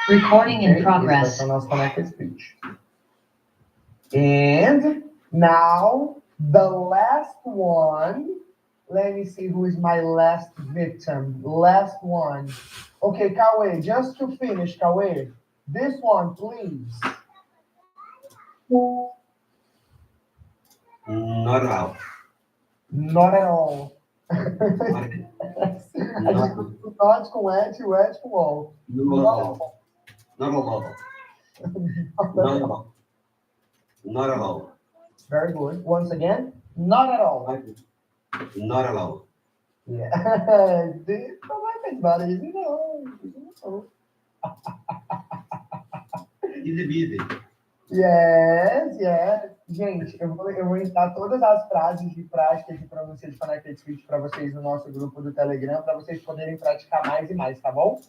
Recording in progress. And now the last one. Let me see who is my last victim. Last one. Okay, Kawe, just to finish, Kawe. This one, please. Not at all. Not at all. A gente nós com et e o et com all. Not at all. Not at all. Not at all. Not at all. Very good. Once again, not at all. Not at all. Yeah. Não vai pensar isso, não. Easy busy. Yes, yes. Gente, eu vou ensinar todas as frases de prática de pronúncia de Connected Speech para vocês no nosso grupo do Telegram, para vocês poderem praticar mais e mais, tá bom?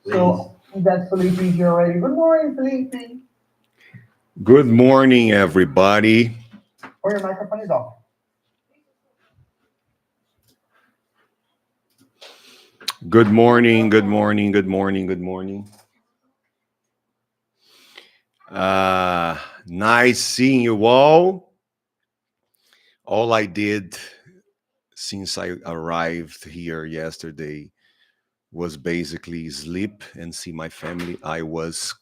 So, that's Felipe here already. Good morning, Felipe. Good morning, everybody. Oh, your microphone is off. Good morning, good morning, good morning, good morning. Nice seeing you all. All I did since I arrived here yesterday was basically sleep and see my family. I was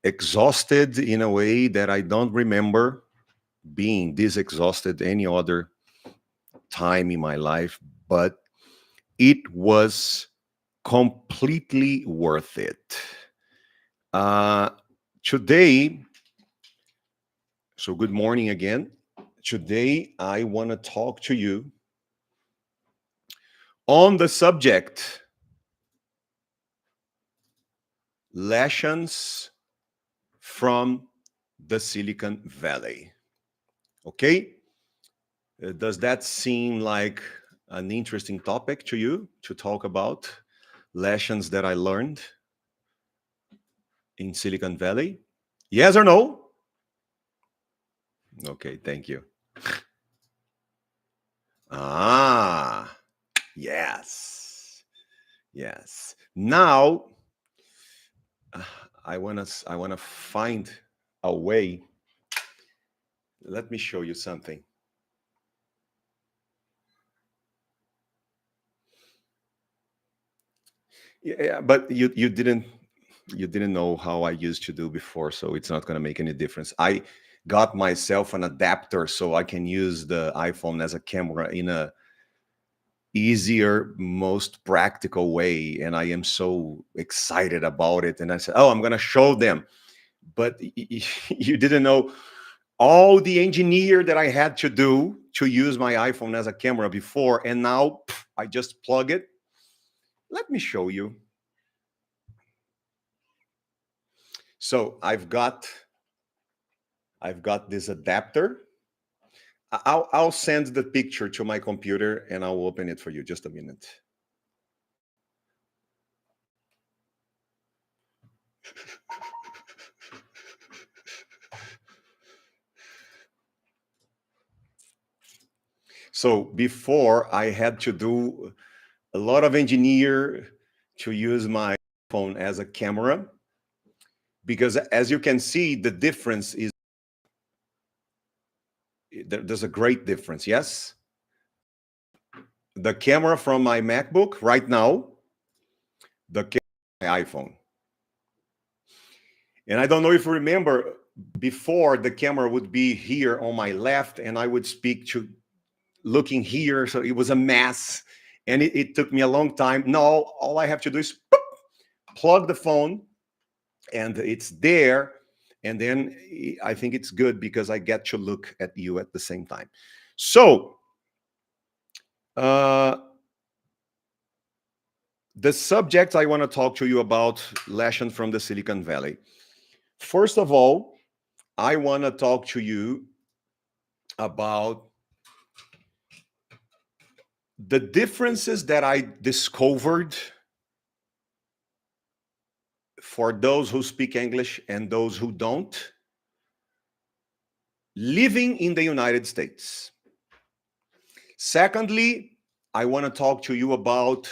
exhausted in a way that I don't remember being this exhausted any other time in my life, but it was completely worth it. Today, so good morning again. Today, I want to talk to you on the subject lessons from the Silicon Valley. Okay? Does that seem like an interesting topic to you to talk about lessons that I learned in Silicon Valley? Yes or no? Okay, thank you. Yes. Yes. Now I wanna find a way. Let me show you something. Yeah, but you didn't know how I used to do before, so it's not gonna make any difference. I got myself an adapter so I can use the iPhone as a camera in a easier, most practical way, and I am so excited about it. And I said, oh, I'm gonna show them, but you didn't know all the engineer that I had to do to use my iPhone as a camera before, and now I just plug it. Let me show you. So I've got this adapter. I'll send the picture to my computer and I'll open it for you. Just a minute. So before I had to do a lot of engineer to use my phone as a camera, because as you can see, the difference is there's a great difference. Yes, the camera from my MacBook right now, the camera from my iPhone. And I don't know if you remember, before the camera would be here on my left and I would speak to looking here. So it was a mess. And it took me a long time. Now, all I have to do is plug the phone and it's there. And then I think it's good because I get to look at you at the same time. So, the subject I want to talk to you about, Leshan from the Silicon Valley. First of all, I want to talk to you about the differences that I discovered for those who speak English and those who don't, living in the United States. Secondly, I want to talk to you about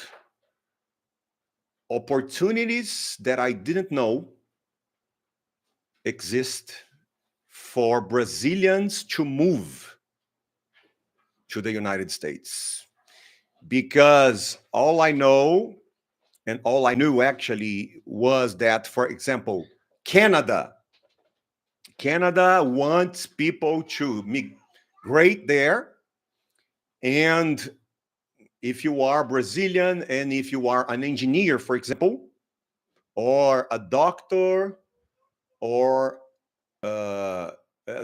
opportunities that I didn't know exist for Brazilians to move to the United States. Because all I know and all I knew actually was that, for example, Canada wants people to migrate there. And if you are Brazilian and if you are an engineer, for example, or a doctor, or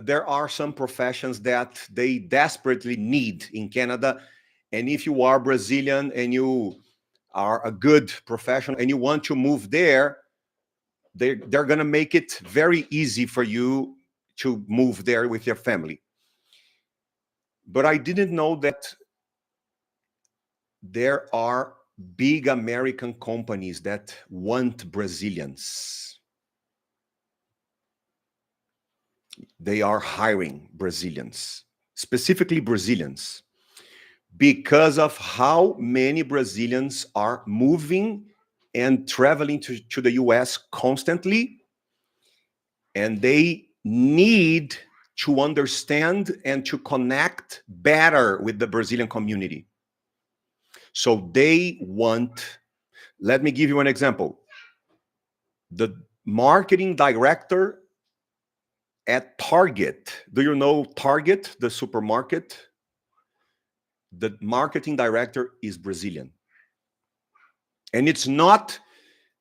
there are some professions that they desperately need in Canada. And if you are Brazilian and you are a good professional and you want to move there, they're going to make it very easy for you to move there with your family. But I didn't know that there are big American companies that want Brazilians. They are hiring Brazilians, specifically Brazilians, because of how many Brazilians are moving and traveling to the US constantly. And they need to understand and to connect better with the Brazilian community. So they want, let me give you an example. The marketing director at Target, do you know Target, the supermarket? The marketing director is Brazilian. And it's not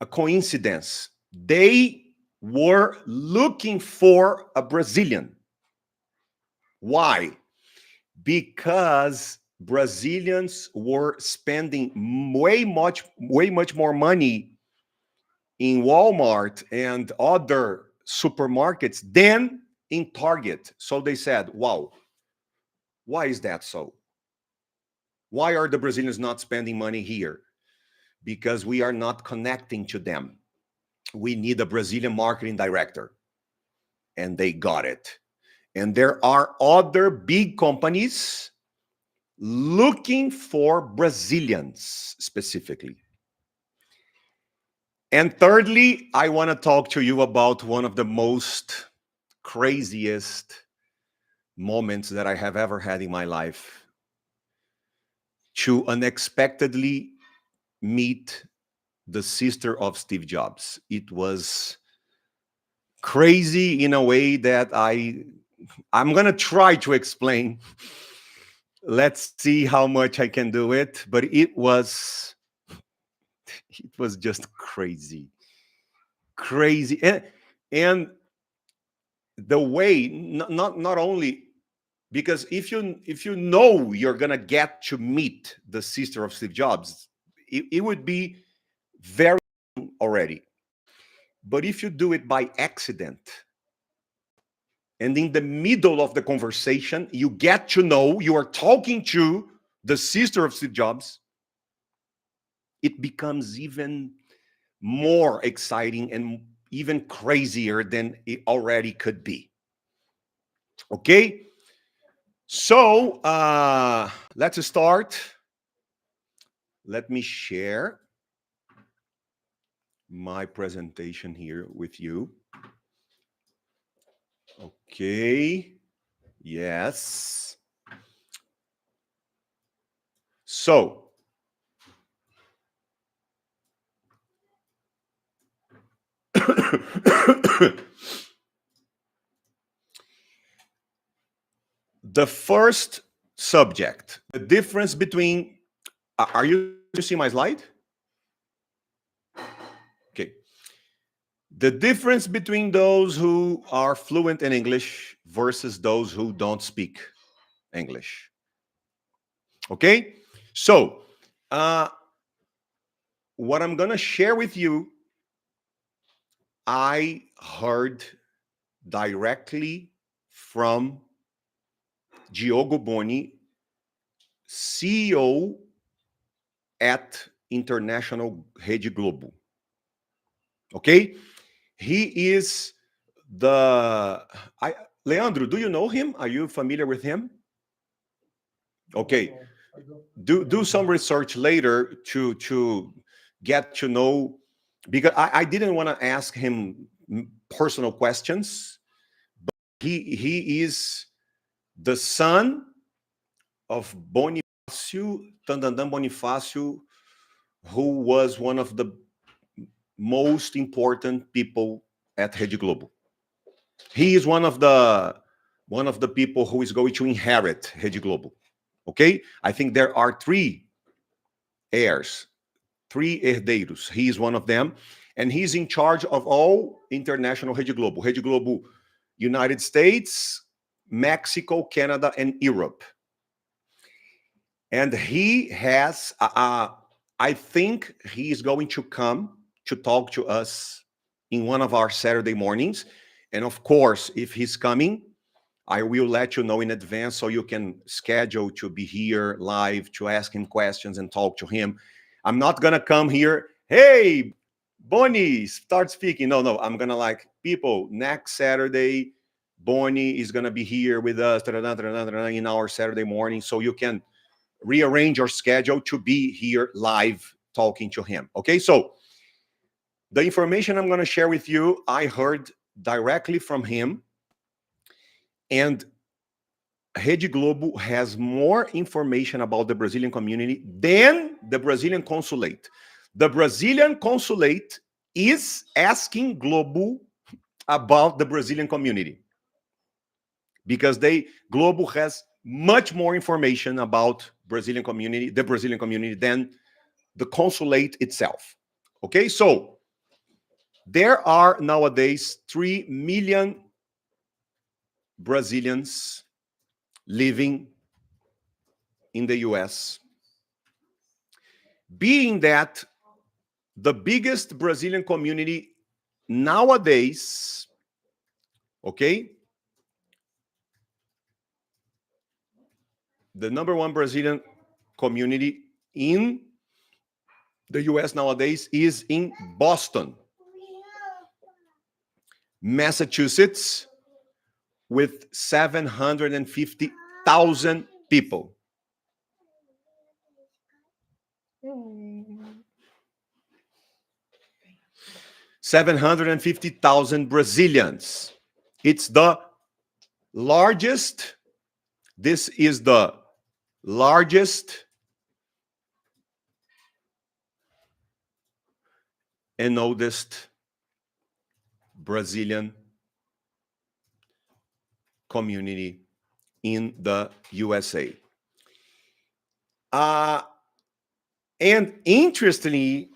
a coincidence. They were looking for a Brazilian. Why? Because Brazilians were spending way much more money in Walmart and other supermarkets than in Target. So they said, wow, why is that so? Why are the Brazilians not spending money here? Because we are not connecting to them. We need a Brazilian marketing director. And they got it. And there are other big companies looking for Brazilians specifically. And thirdly, I want to talk to you about one of the most craziest moments that I have ever had in my life. To unexpectedly meet the sister of Steve Jobs. It was crazy in a way that I'm going to try to explain. Let's see how much I can do it, but it was just crazy. And the way, not only because if you know you're going to get to meet the sister of Steve Jobs, it would be very already. But if you do it by accident, and in the middle of the conversation, you get to know you are talking to the sister of Steve Jobs, it becomes even more exciting and even crazier than it already could be. Okay? So, let's start. Let me share my presentation here with you. Okay. Yes. So, the first subject, the difference between, are you to see my slide? Okay. The difference between those who are fluent in English versus those who don't speak English. Okay? So, what I'm going to share with you, I heard directly from Diogo Boni, CEO at International Rede Globo. Okay? He is Leandro, do you know him? Are you familiar with him? Okay. Do some research later to get to know, because I didn't want to ask him personal questions, but he is the son of Bonifácio Tandandam Bonifácio, who was one of the most important people at Rede Globo. He is one of the people who is going to inherit Rede Globo. Okay, I think there are three heirs, three herdeiros. He is one of them, and he's in charge of all international Rede Globo. Rede Globo, United States, Mexico, Canada, and Europe. And he has, I think he is going to come to talk to us in one of our Saturday mornings. And of course, if he's coming, I will let you know in advance so you can schedule to be here live to ask him questions and talk to him. I'm not going to come here, hey, Boni, start speaking. No, I'm going to people, next Saturday, Boni is going to be here with us in our Saturday morning, so you can rearrange your schedule to be here live talking to him. Okay, so the information I'm going to share with you, I heard directly from him. And Rede Globo has more information about the Brazilian community than the Brazilian consulate. The Brazilian consulate is asking Globo about the Brazilian community because Globo has much more information about the Brazilian community than the consulate itself. Okay, so there are nowadays 3 million Brazilians living in the US, being that the biggest Brazilian community nowadays, okay, the number one Brazilian community in the US nowadays is in Boston, Massachusetts, with 750,000 people. 750,000 Brazilians. It's the largest. This is the largest and oldest Brazilian community in the USA. And interestingly,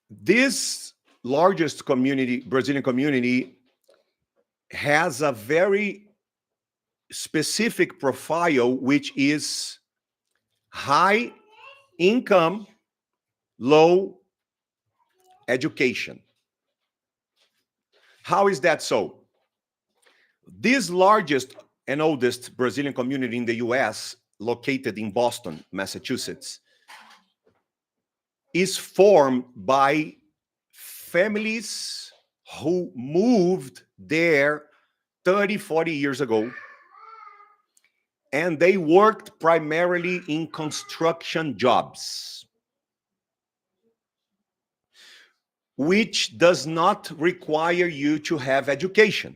this largest community, Brazilian community, has a very specific profile, which is high income, low education. How is that so? This largest and oldest Brazilian community in the US, located in Boston, Massachusetts, is formed by families who moved there 30, 40 years ago, and they worked primarily in construction jobs, which does not require you to have education.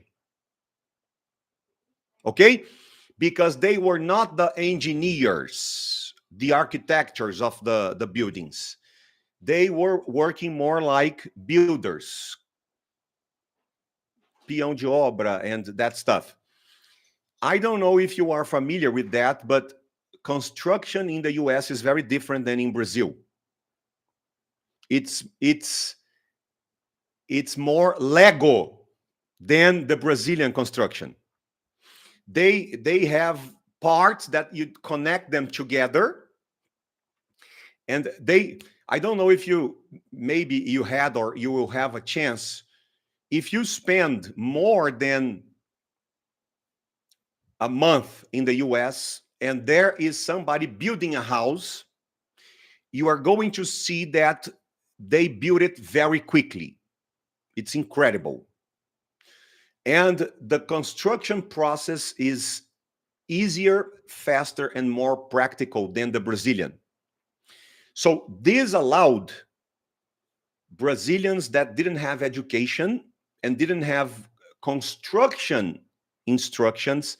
Okay? Because they were not the engineers, the architects of the buildings. They were working more like builders, peão de obra, and that stuff. I don't know if you are familiar with that, but construction in the US is very different than in Brazil. It's more Lego than the Brazilian construction. They have parts that you connect them together, and I don't know if maybe you had or you will have a chance, if you spend more than a month in the US and there is somebody building a house, you are going to see that they build it very quickly. It's incredible. And the construction process is easier, faster, and more practical than the Brazilian. So this allowed Brazilians that didn't have education and didn't have construction instructions,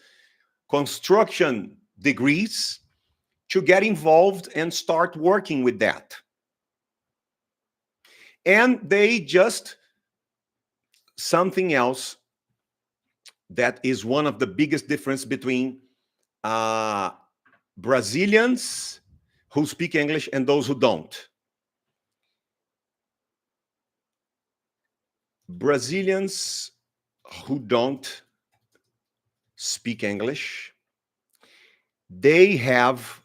construction degrees, to get involved and start working with that. And they just, something else that is one of the biggest difference between Brazilians who speak English and those who don't. Brazilians who don't speak English, they have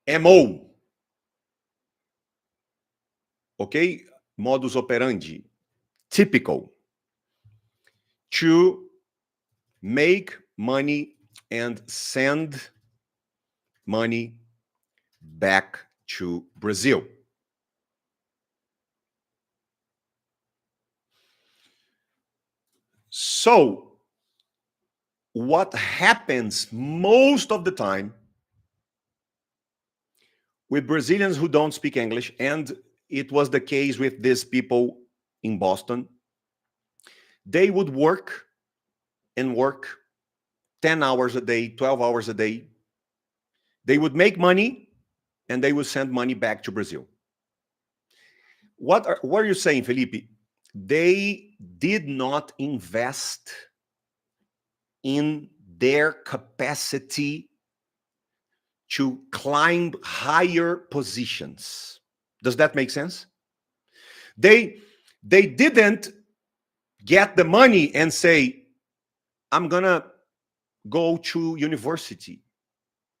MO, okay? Modus operandi, typical, to make money and send money back to Brazil. So what happens most of the time with Brazilians who don't speak English, and it was the case with these people in Boston, they would work and work 10 hours a day, 12 hours a day. They would make money and they would send money back to Brazil. What are you saying, Felipe? They did not invest in their capacity to climb higher positions. Does that make sense? They didn't get the money and say, I'm gonna go to university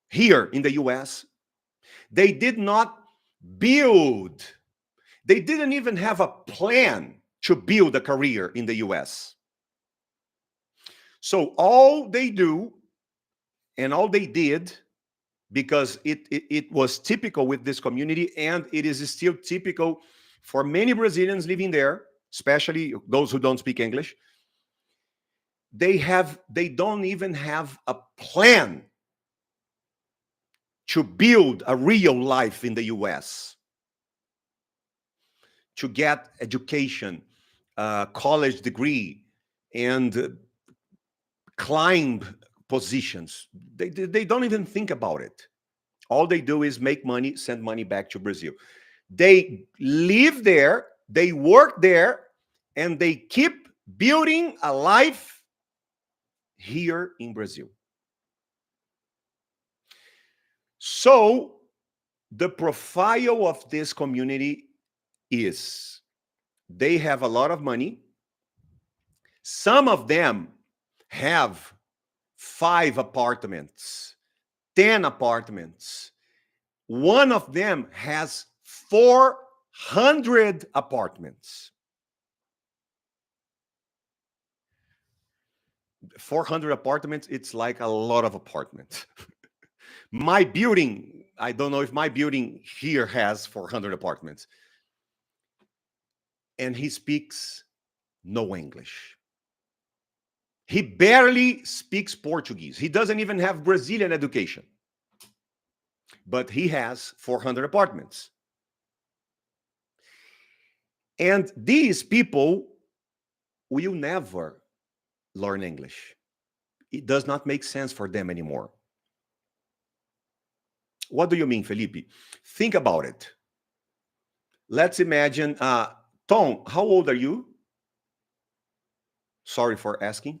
here in the US. They did not build. They didn't even have a plan to build a career in the US. So all they do and all they did, because it was typical with this community, and it is still typical for many Brazilians living there, especially those who don't speak English, they don't even have a plan to build a real life in the US, to get education, college degree, and climb positions. They don't even think about it. All they do is make money, send money back to Brazil. They live there, they work there, and they keep building a life here in Brazil. So the profile of this community is they have a lot of money. Some of them have 5 apartments, 10 apartments. One of them has 400 apartments. 400 apartments, it's like a lot of apartments. My building, I don't know if my building here has 400 apartments. And he speaks no English. He barely speaks Portuguese. He doesn't even have Brazilian education. But he has 400 apartments. And these people will never learn English. It does not make sense for them anymore. What do you mean, Felipe? Think about it. Let's imagine, Tom, how old are you? Sorry for asking.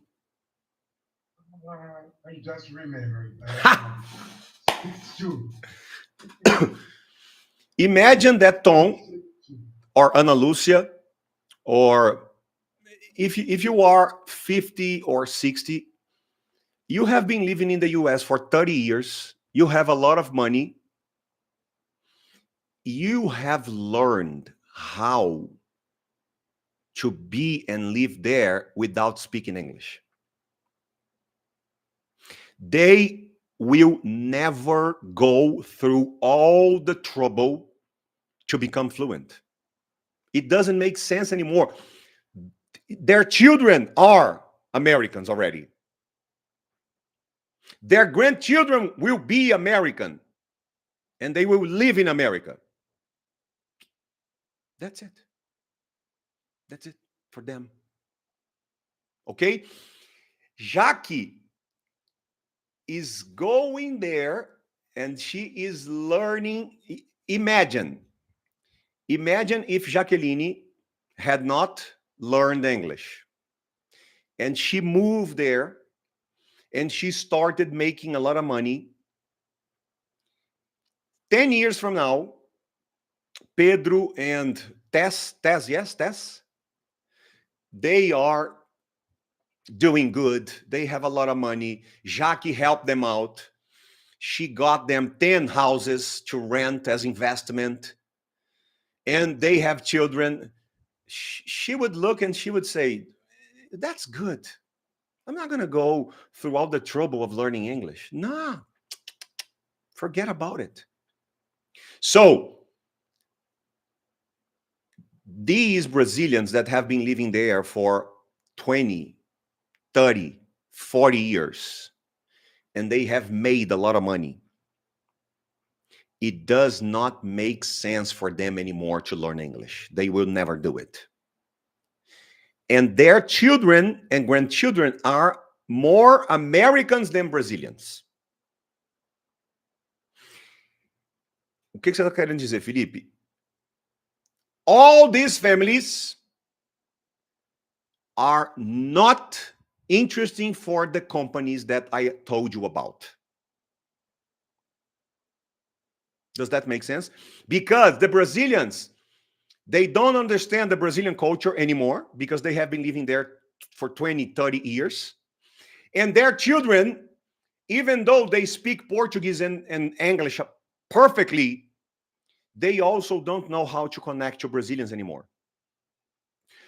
I just remembered. It's true. Imagine that Tom or Ana Lucia, or if you are 50 or 60, you have been living in the US for 30 years, you have a lot of money, you have learned how to be and live there without speaking English. They will never go through all the trouble to become fluent. It doesn't make sense anymore. Their children are Americans already. Their grandchildren will be American, and they will live in America. That's it. That's it for them. Okay? Jackie is going there and she is learning. Imagine if Jacqueline had not learned English and she moved there and she started making a lot of money. 10 years from now, Pedro and Tess, yes, Tess, they are doing good. They have a lot of money. Jackie helped them out. She got them 10 houses to rent as investment. And they have children. She would look and she would say, that's good. I'm not going to go through all the trouble of learning English. Nah, forget about it. So these Brazilians that have been living there for 20, 30, 40 years, and they have made a lot of money, it does not make sense for them anymore to learn English. They will never do it. And their children and grandchildren are more Americans than Brazilians. O que você está querendo dizer, Felipe? All these families are not interesting for the companies that I told you about. Does that make sense? Because the Brazilians, they don't understand the Brazilian culture anymore because they have been living there for 20, 30 years. And their children, even though they speak Portuguese and English perfectly, they also don't know how to connect to Brazilians anymore.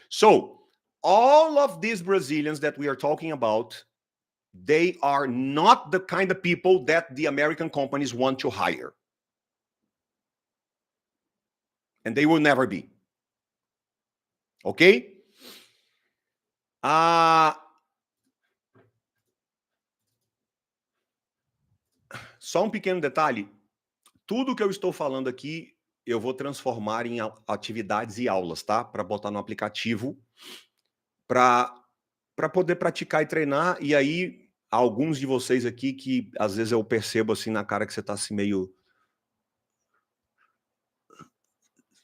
So all of these Brazilians that we are talking about, they are not the kind of people that the American companies want to hire. And they will never be. Ok? Só um pequeno detalhe. Tudo que eu estou falando aqui, eu vou transformar em atividades e aulas, tá? Para botar no aplicativo, para poder praticar e treinar. E aí, alguns de vocês aqui que às vezes eu percebo assim na cara que você está assim meio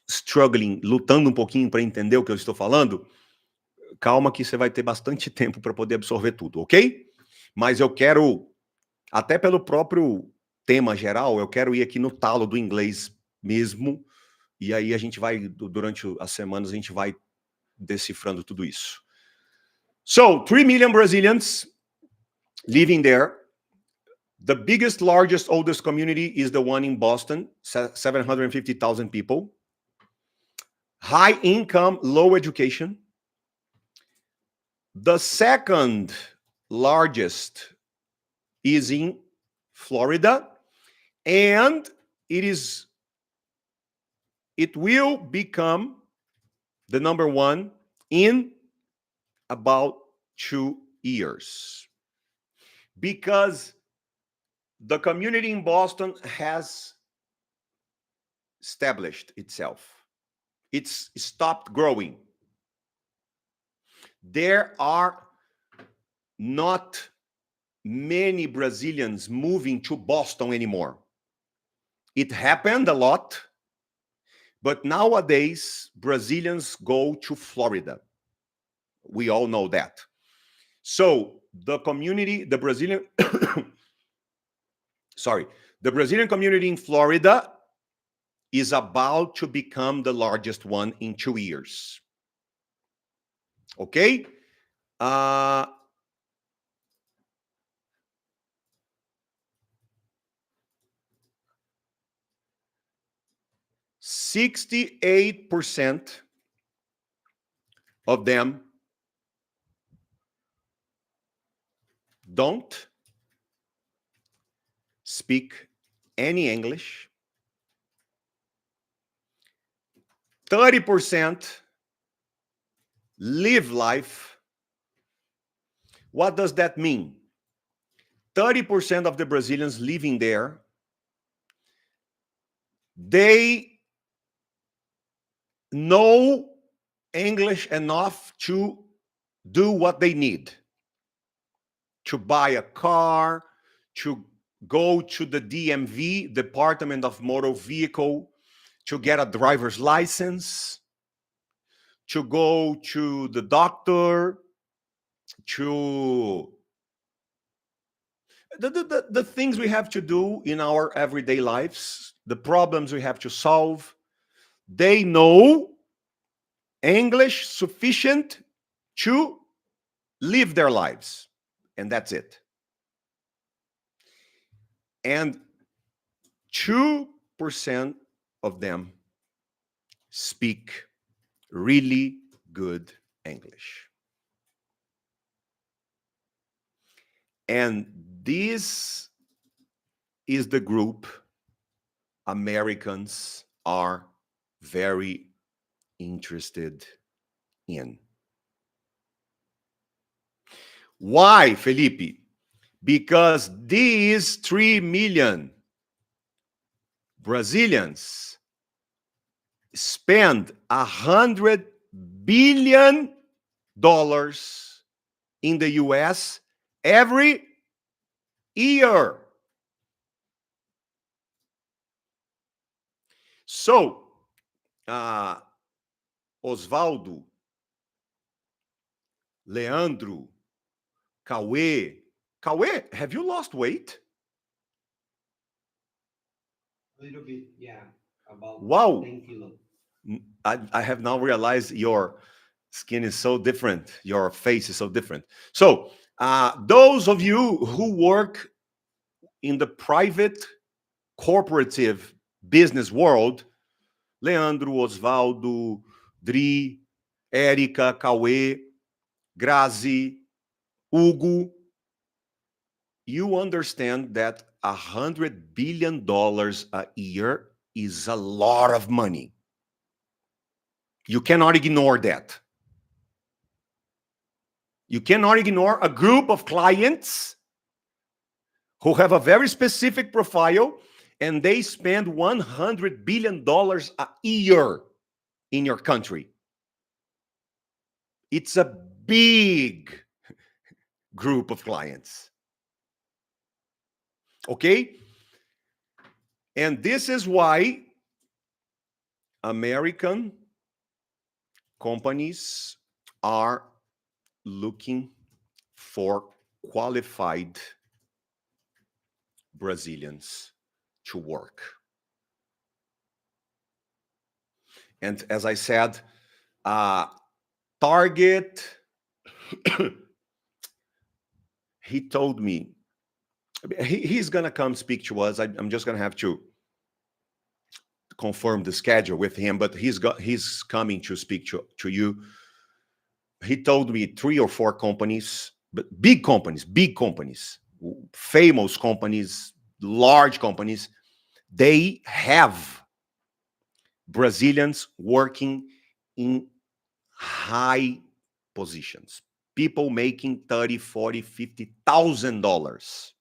struggling, lutando um pouquinho para entender o que eu estou falando, calma que você vai ter bastante tempo para poder absorver tudo, ok? Mas eu quero, até pelo próprio tema geral, eu quero ir aqui no talo do inglês mesmo, e aí a gente vai, durante as semanas, a gente vai decifrando tudo isso. So, 3 million Brazilians living there. The biggest, largest, oldest community is the one in Boston, 750,000 people. High income, low education. The second largest is in Florida, and it will become the number one in about 2 years, because the community in Boston has established itself. It's stopped growing. There are not many Brazilians moving to Boston anymore. It happened a lot, but nowadays Brazilians go to Florida. We all know that. So the community, the Brazilian, the Brazilian community in Florida is about to become the largest one in 2 years. Okay? 68% of them don't speak any English. 30% live life. What does that mean? 30% of the Brazilians living there, they know English enough to do what they need. To buy a car, to go to the DMV, Department of Motor Vehicle, to get a driver's license, to go to the doctor, to the things we have to do in our everyday lives, the problems we have to solve. They know English sufficient to live their lives, and that's it. And 2% of them speak really good English. And this is the group Americans are very interested in. Why, Felipe? Because these 3 million Brazilians spend $100 billion in the US every year. So, Osvaldo, Leandro, Cauê, have you lost weight? A little bit, yeah. About Wow. 10 kilos. I have now realized your skin is so different. Your face is so different. So, those of you who work in the private corporative business world, Leandro, Osvaldo, Dri, Érica, Cauê, Grazi, Hugo, you understand that $100 billion a year is a lot of money. You cannot ignore that. You cannot ignore a group of clients who have a very specific profile and they spend $100 billion a year in your country. It's a big group of clients. Okay? And this is why American companies are looking for qualified Brazilians to work. And as I said, Target, he told me, he's going to come speak to us. I'm just going to have to confirm the schedule with him, but he's coming to speak to you. He told me 3 or 4 companies, but big companies, famous companies, large companies, they have Brazilians working in high positions, people making $30,000, $40,000, $50,000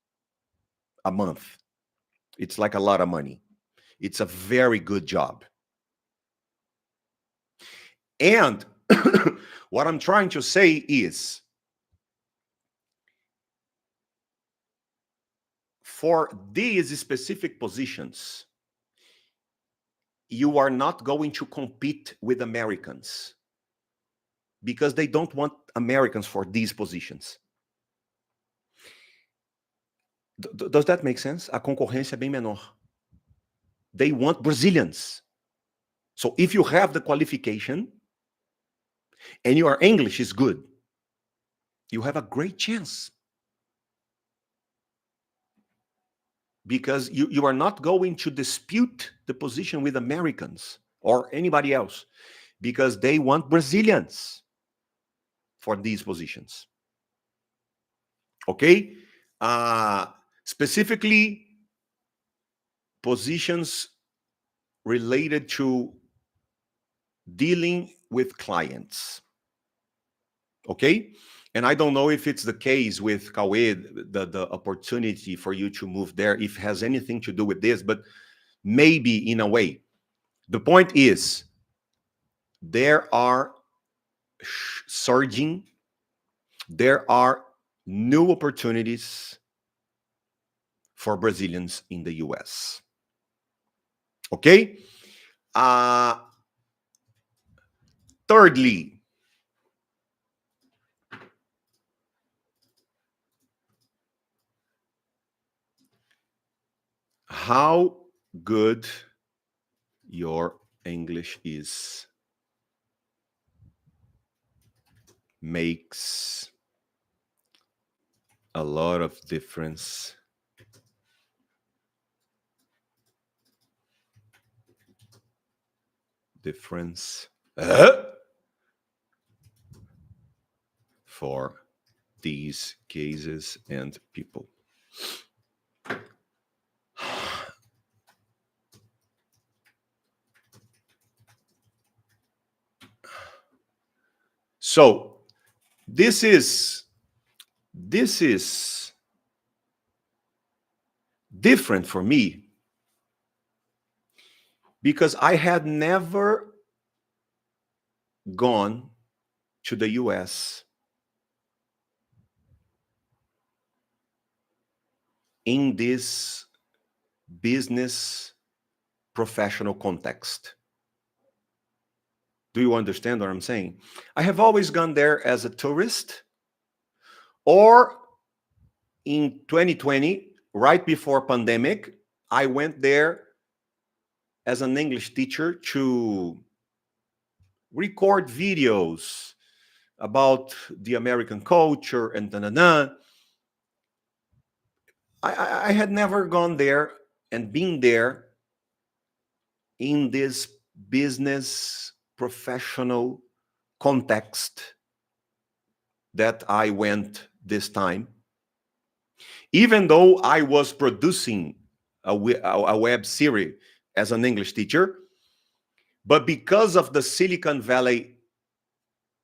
a month. It's like a lot of money. It's a very good job. And what I'm trying to say is, for these specific positions, you are not going to compete with Americans because they don't want Americans for these positions. Does that make sense? A concorrência é bem menor. They want Brazilians. So if you have the qualification and your English is good, you have a great chance. Because you are not going to dispute the position with Americans or anybody else, because they want Brazilians for these positions. Okay? Specifically, positions related to dealing with clients. Okay? And I don't know if it's the case with Cauê, the opportunity for you to move there, if it has anything to do with this, but maybe in a way. The point is, there are surging, there are new opportunities for Brazilians in the US. Okay? Thirdly, how good your English is makes a lot of difference for these cases and people. So this is different for me because I had never gone to the US in this business professional context. Do you understand what I'm saying? I have always gone there as a tourist, or in 2020, right before pandemic, I went there as an English teacher to record videos about the American culture and I had never gone there and been there in this business professional context that I went this time, even though I was producing a web series as an English teacher. But because of the Silicon Valley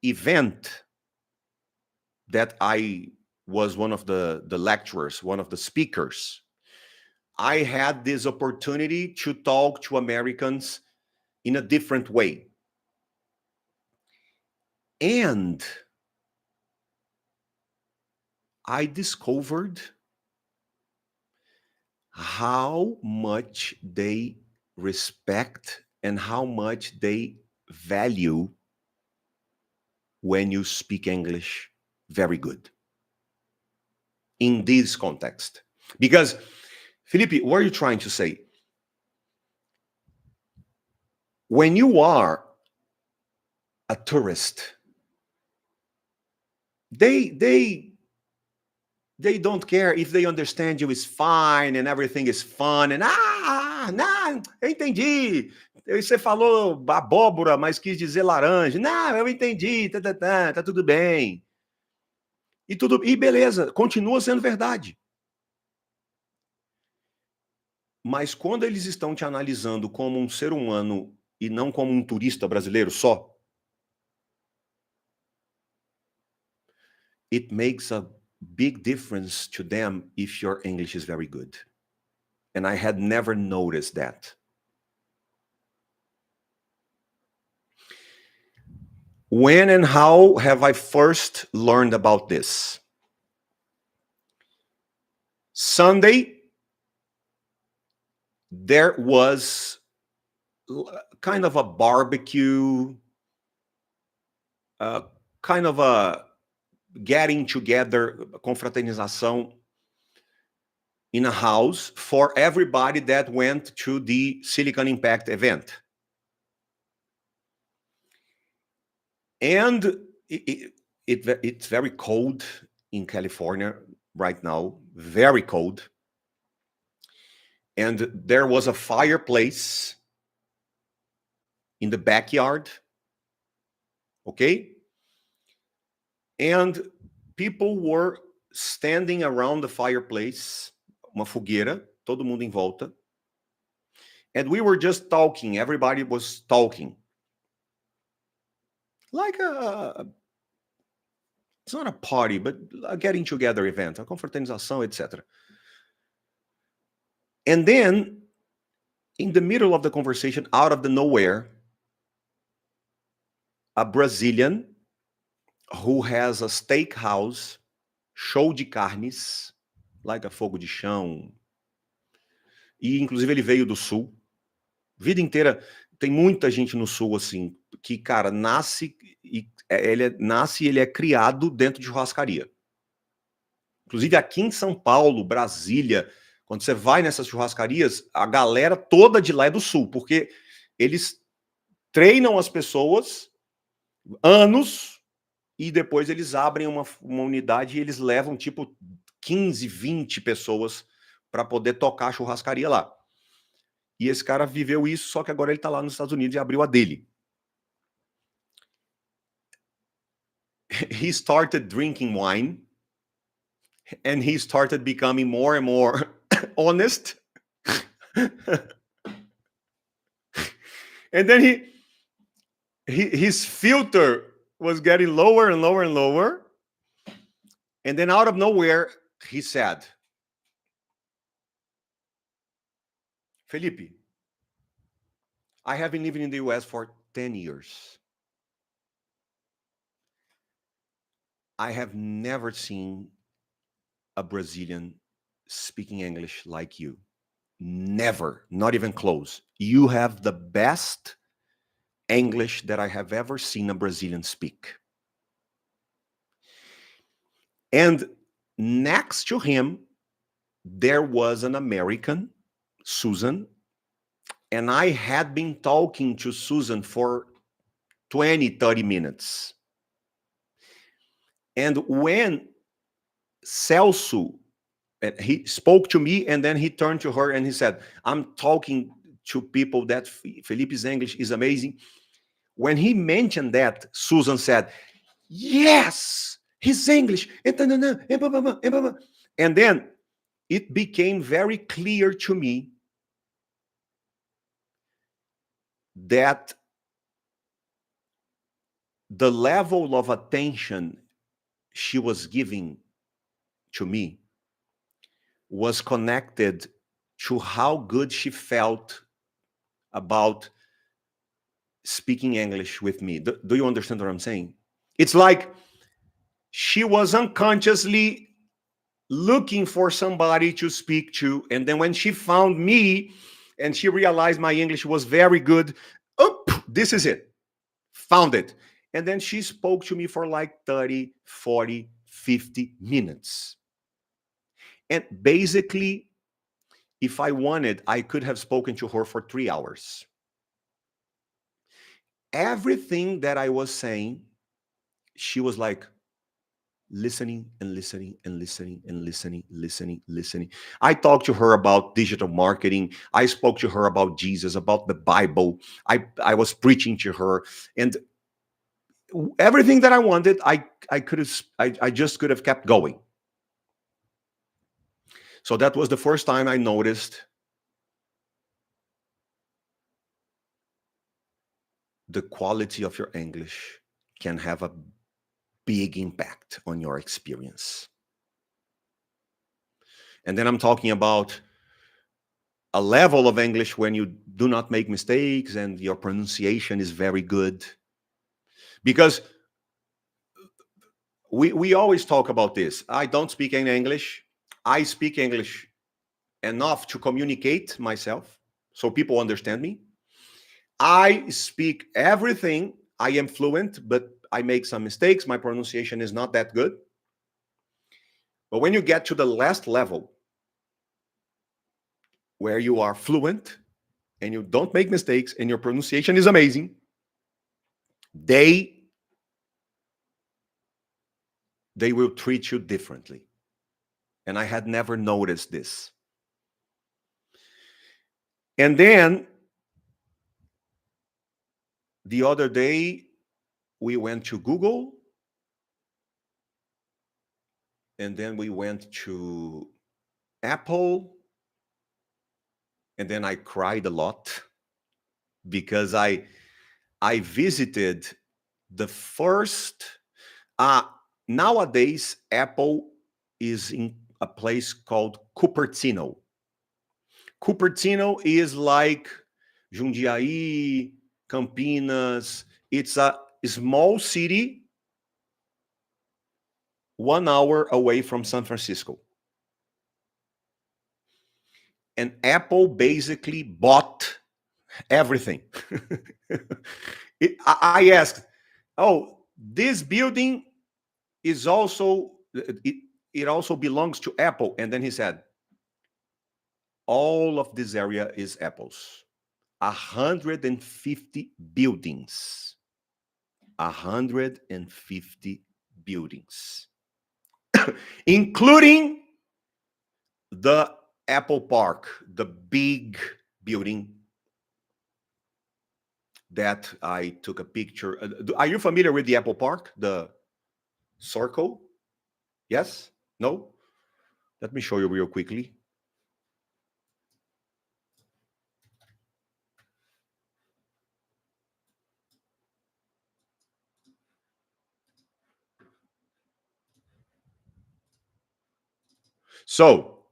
event that I was one of the lecturers, one of the speakers, I had this opportunity to talk to Americans in a different way. And I discovered how much they respect and how much they value when you speak English very good in this context. Because, Felipe, what are you trying to say? When you are a tourist, they don't care if they understand you is fine and everything is fun and não, eu entendi. Você falou abóbora, mas quis dizer laranja. Não, eu entendi. Tá tudo bem. E beleza, continua sendo verdade. Mas quando eles estão te analisando como um ser humano e não como um turista brasileiro só, it makes a big difference to them if your English is very good. And I had never noticed that. When and how have I first learned about this? Sunday, there was kind of a barbecue, kind of a getting together, confraternização in a house for everybody that went to the Silicon Impact event. And it's very cold in California right now, very cold. And there was a fireplace in the backyard, okay? And people were standing around the fireplace, uma fogueira, todo mundo em volta. And we were just talking, everybody was talking. Like it's not a party, but a getting together event, a confraternização, etc. And then, in the middle of the conversation, out of the nowhere, a Brazilian who has a steakhouse, show de carnes, like a fogo de chão, e inclusive ele veio do sul, vida inteira, tem muita gente no sul assim, que cara, nasce e ele é criado dentro de churrascaria. Inclusive aqui em São Paulo, Brasília, quando você vai nessas churrascarias, a galera toda de lá é do sul, porque eles treinam as pessoas anos e depois eles abrem uma unidade e eles levam tipo 15, 20 pessoas para poder tocar a churrascaria lá. E esse cara viveu isso, só que agora ele está lá nos Estados Unidos e abriu a dele. He started drinking wine and he started becoming more and more honest. And then his filter was getting lower and lower and lower. And then out of nowhere, he said, Felipe, I have been living in the US for 10 years. I have never seen a Brazilian speaking English like you. Never, not even close. You have the best English that I have ever seen a Brazilian speak. And next to him, there was an American, Susan, and I had been talking to Susan for 20, 30 minutes. And when Celso, he spoke to me and then he turned to her and he said, I'm talking to people that Felipe's English is amazing. When he mentioned that, Susan said, yes, his English. And then it became very clear to me that the level of attention she was giving to me was connected to how good she felt about speaking English with me. Do you understand what I'm saying? It's like she was unconsciously looking for somebody to speak to, and then when she found me and she realized my English was very good, this is it. Found it. And then she spoke to me for like 30, 40, 50 minutes. And basically, if I wanted, I could have spoken to her for 3 hours. Everything that I was saying, she was like listening and listening and listening and listening. I talked to her about digital marketing. I spoke to her about Jesus, about the Bible. I was preaching to her, and everything that I wanted, I just could have kept going. So that was the first time I noticed the quality of your English can have a big impact on your experience. And then I'm talking about a level of English when you do not make mistakes and your pronunciation is very good. because we always talk about this. I don't speak any English. I speak English enough to communicate myself so people understand me. I speak everything. I am fluent, but I make some mistakes. My pronunciation is not that good. But when you get to the last level, where you are fluent and you don't make mistakes and your pronunciation is amazing, they will treat you differently. And I had never noticed this. And then the other day, we went to Google, and then we went to Apple, and then I cried a lot because I visited the first. Nowadays, Apple is in a place called Cupertino. Cupertino is like Jundiaí, Campinas. It's a small city 1 hour away from San Francisco. And Apple basically bought everything. I asked, oh, this building is also, it also belongs to Apple. And then he said, all of this area is Apple's. 150 buildings. 150 buildings. Including the Apple Park, the big building that I took a picture. Are you familiar with the Apple Park? The circle? Yes? No? Let me show you real quickly. So,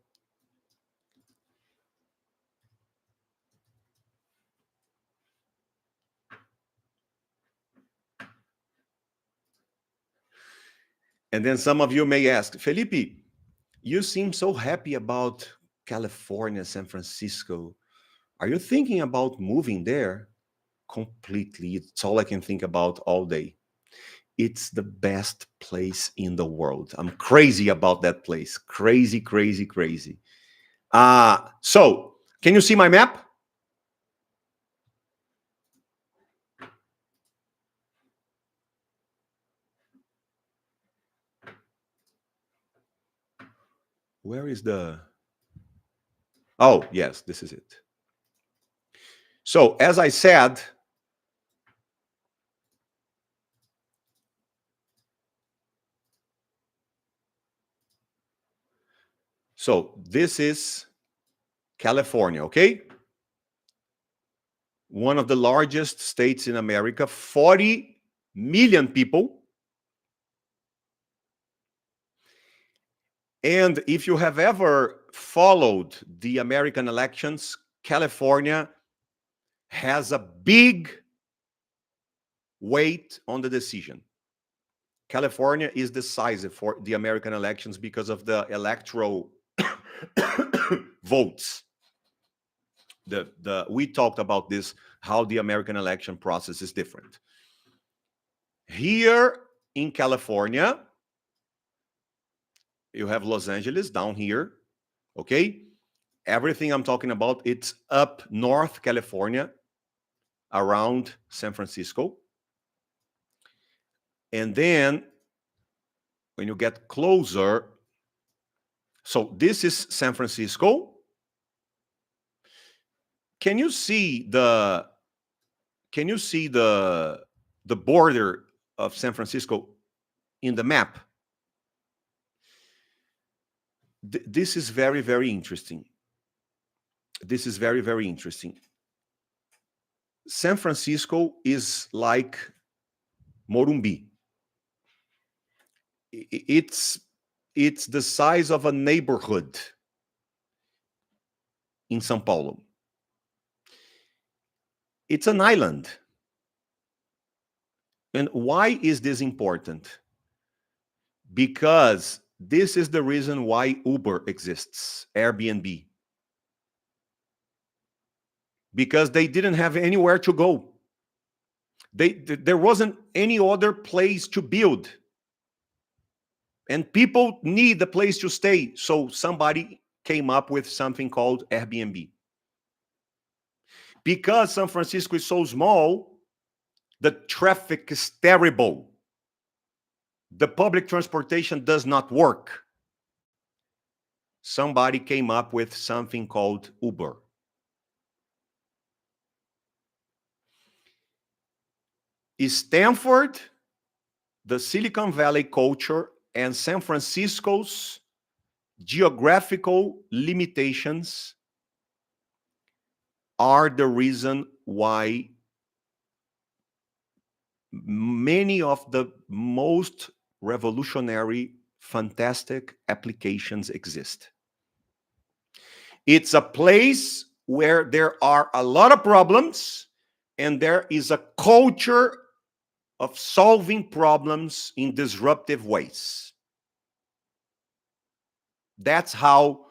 and then some of you may ask, Felipe, you seem so happy about California, San Francisco. Are you thinking about moving there? Completely. It's all I can think about all day. It's the best place in the world. I'm crazy about that place. Crazy, crazy, crazy. So, can you see my map? Where is the... Oh, yes, this is it. So, as I said, so this is California, okay? One of the largest states in America, 40 million people. And if you have ever followed the American elections, California has a big weight on the decision. California is decisive for the American elections because of the electoral votes. We talked about this, how the American election process is different. Here in California, you have Los Angeles down here, okay? Everything I'm talking about, it's up North California, around San Francisco. And then when you get closer, so this is San Francisco. Can you see the border of San Francisco in the map? This is very, very interesting. This is very, very interesting. San Francisco is like Morumbi. It's the size of a neighborhood in São Paulo. It's an island. And why is this important? Because this is the reason why Uber exists, Airbnb. Because they didn't have anywhere to go. There wasn't any other place to build. And people need a place to stay. So somebody came up with something called Airbnb. Because San Francisco is so small, the traffic is terrible. The public transportation does not work. Somebody came up with something called Uber. Stanford, the Silicon Valley culture, and San Francisco's geographical limitations are the reason why many of the most revolutionary, fantastic applications exist. It's a place where there are a lot of problems, and there is a culture of solving problems in disruptive ways. That's how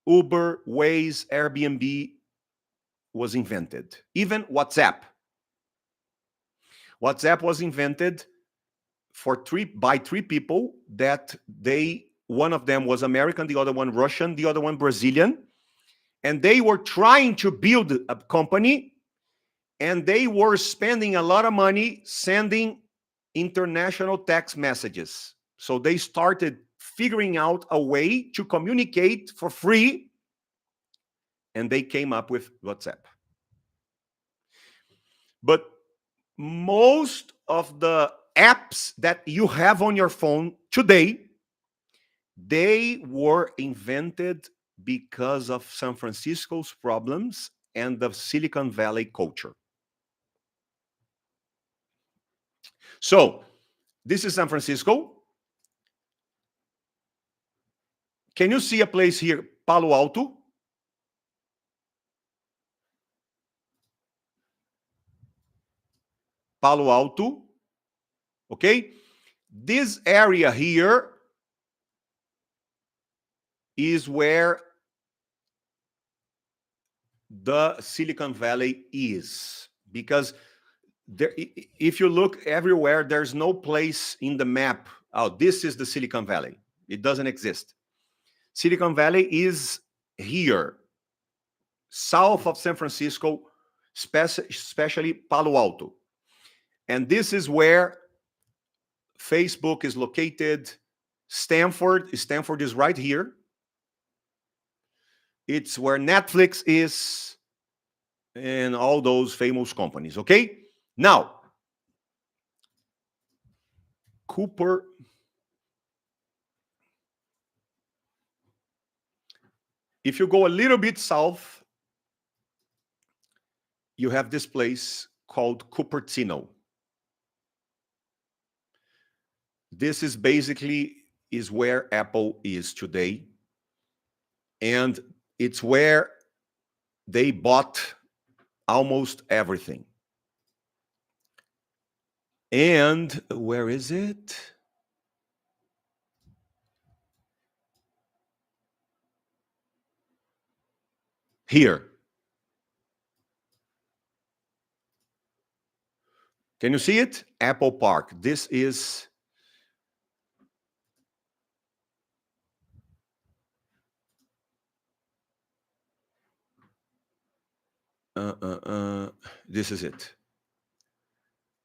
Uber, Waze, Airbnb was invented. Even WhatsApp. WhatsApp was invented by three people that one of them was American, the other one Russian, the other one Brazilian. And they were trying to build a company, and they were spending a lot of money sending international text messages. So they started figuring out a way to communicate for free, and they came up with WhatsApp. But most of the apps that you have on your phone today, they were invented because of San Francisco's problems and the Silicon Valley culture. So, this is San Francisco. Can you see a place here, Palo Alto? Palo Alto. Okay? This area here is where the Silicon Valley is. Because there, if you look everywhere, there's no place in the map. Oh, this is the Silicon Valley. It doesn't exist. Silicon Valley is here, south of San Francisco, especially Palo Alto. And this is where Facebook is located. Stanford is right here. It's where Netflix is and all those famous companies, okay? Now, Cooper. If you go a little bit south, you have this place called Cupertino. This is basically where Apple is today. And it's where they bought almost everything. And where is it? Here. Can you see it? Apple Park. This is this is it.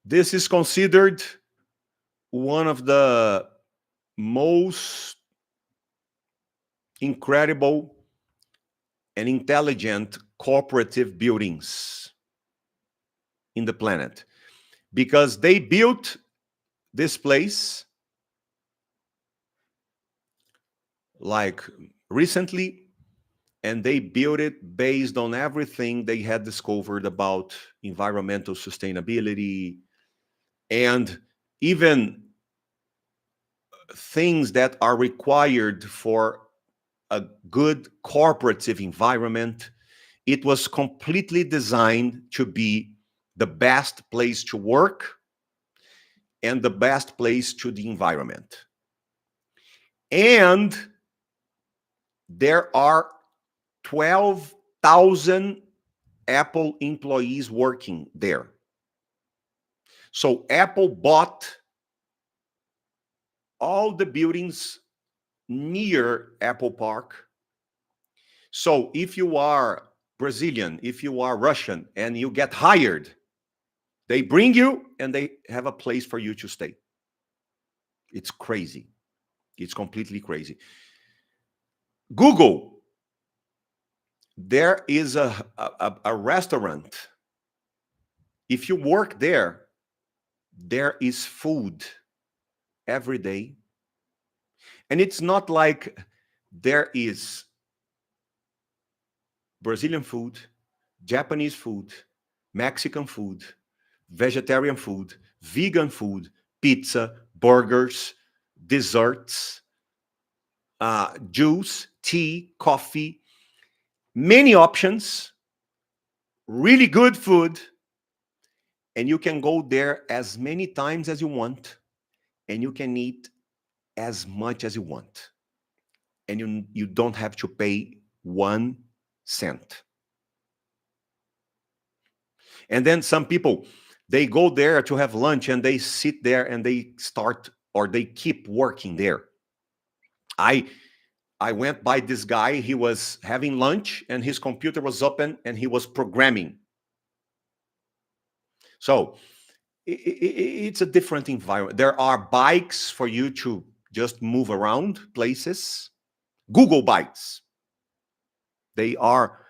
This is considered one of the most incredible and intelligent cooperative buildings in the planet, because they built this place like recently, and they built it based on everything they had discovered about environmental sustainability and even things that are required for a good cooperative environment. It was completely designed to be the best place to work and the best place to the environment. And there are 12,000 Apple employees working there. So Apple bought all the buildings near Apple Park. So if you are Brazilian, if you are Russian, and you get hired, they bring you and they have a place for you to stay. It's crazy. It's completely crazy. Google, there is a restaurant. If you work there, there is food every day. And it's not like there is Brazilian food, Japanese food, Mexican food, vegetarian food, vegan food, pizza, burgers, desserts, juice, tea, coffee, many options, really good food, and you can go there as many times as you want, and you can eat as much as you want, and you don't have to pay 1 cent. And then some people, they go there to have lunch and they sit there and they start or they keep working there. I went by this guy, he was having lunch and his computer was open and he was programming. So it's a different environment. There are bikes for you to just move around places. Google bikes. They are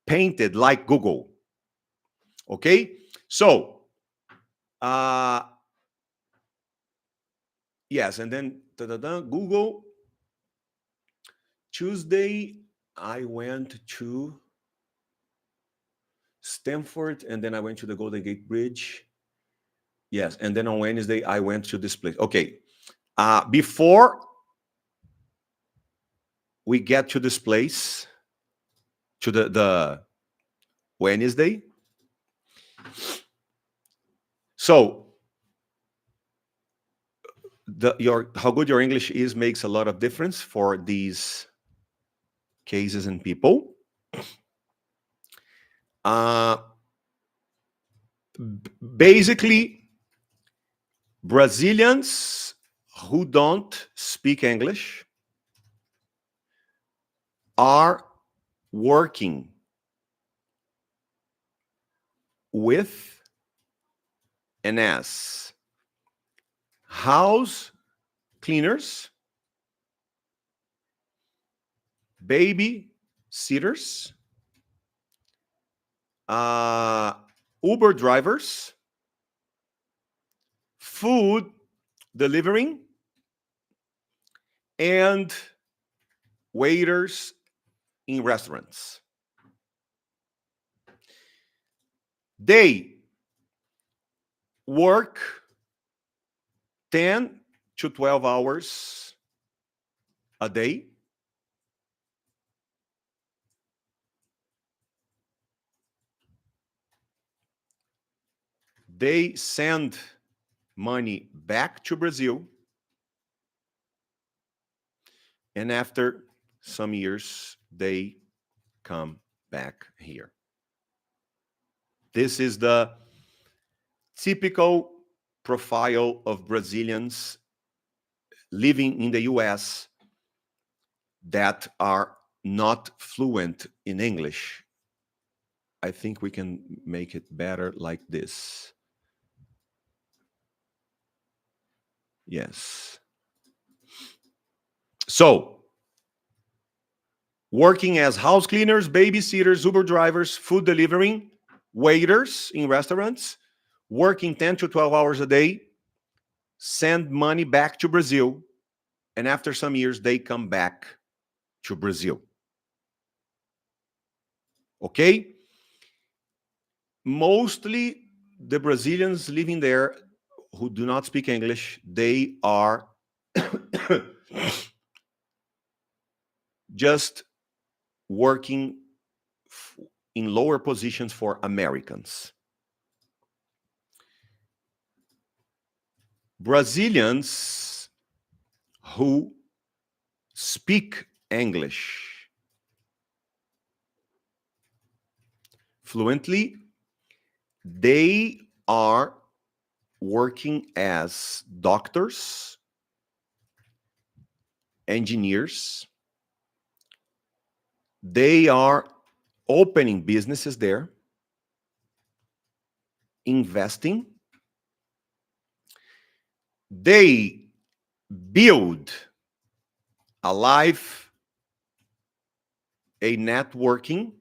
painted like Google. Okay? So, yes, and then Google. Tuesday, I went to Stanford, and then I went to the Golden Gate Bridge. Yes, and then on Wednesday, I went to this place. Okay, before we get to this place, to the Wednesday. So, how good your English is makes a lot of difference for these cases and people. Basically, Brazilians who don't speak English are working with and as house cleaners, baby sitters, Uber drivers, food delivering, and waiters in restaurants. They work 10 to 12 hours a day. They send money back to Brazil. And after some years, they come back here. This is the typical profile of Brazilians living in the US that are not fluent in English. I think we can make it better like this. Yes. So, working as house cleaners, babysitters, Uber drivers, food delivering, waiters in restaurants, working 10 to 12 hours a day, send money back to Brazil, and after some years, they come back to Brazil. Okay? Mostly the Brazilians living there who do not speak English, they are just working in lower positions for Americans. Brazilians who speak English fluently, they are working as doctors, engineers. They are opening businesses there, investing. They build a life, a networking,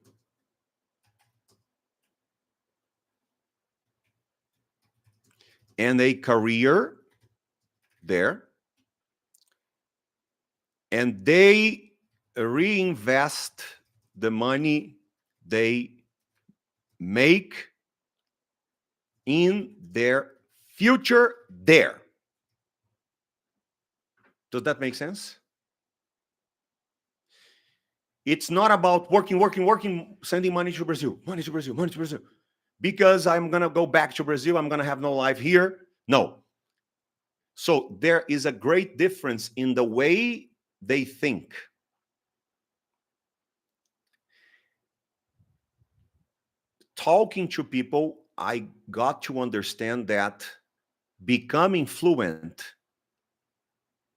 and a career there. And they reinvest the money they make in their future there. Does that make sense? It's not about working, sending money to Brazil, money to Brazil, money to Brazil. Because I'm going to go back to Brazil, I'm going to have no life here. No. So there is a great difference in the way they think. Talking to people, I got to understand that becoming fluent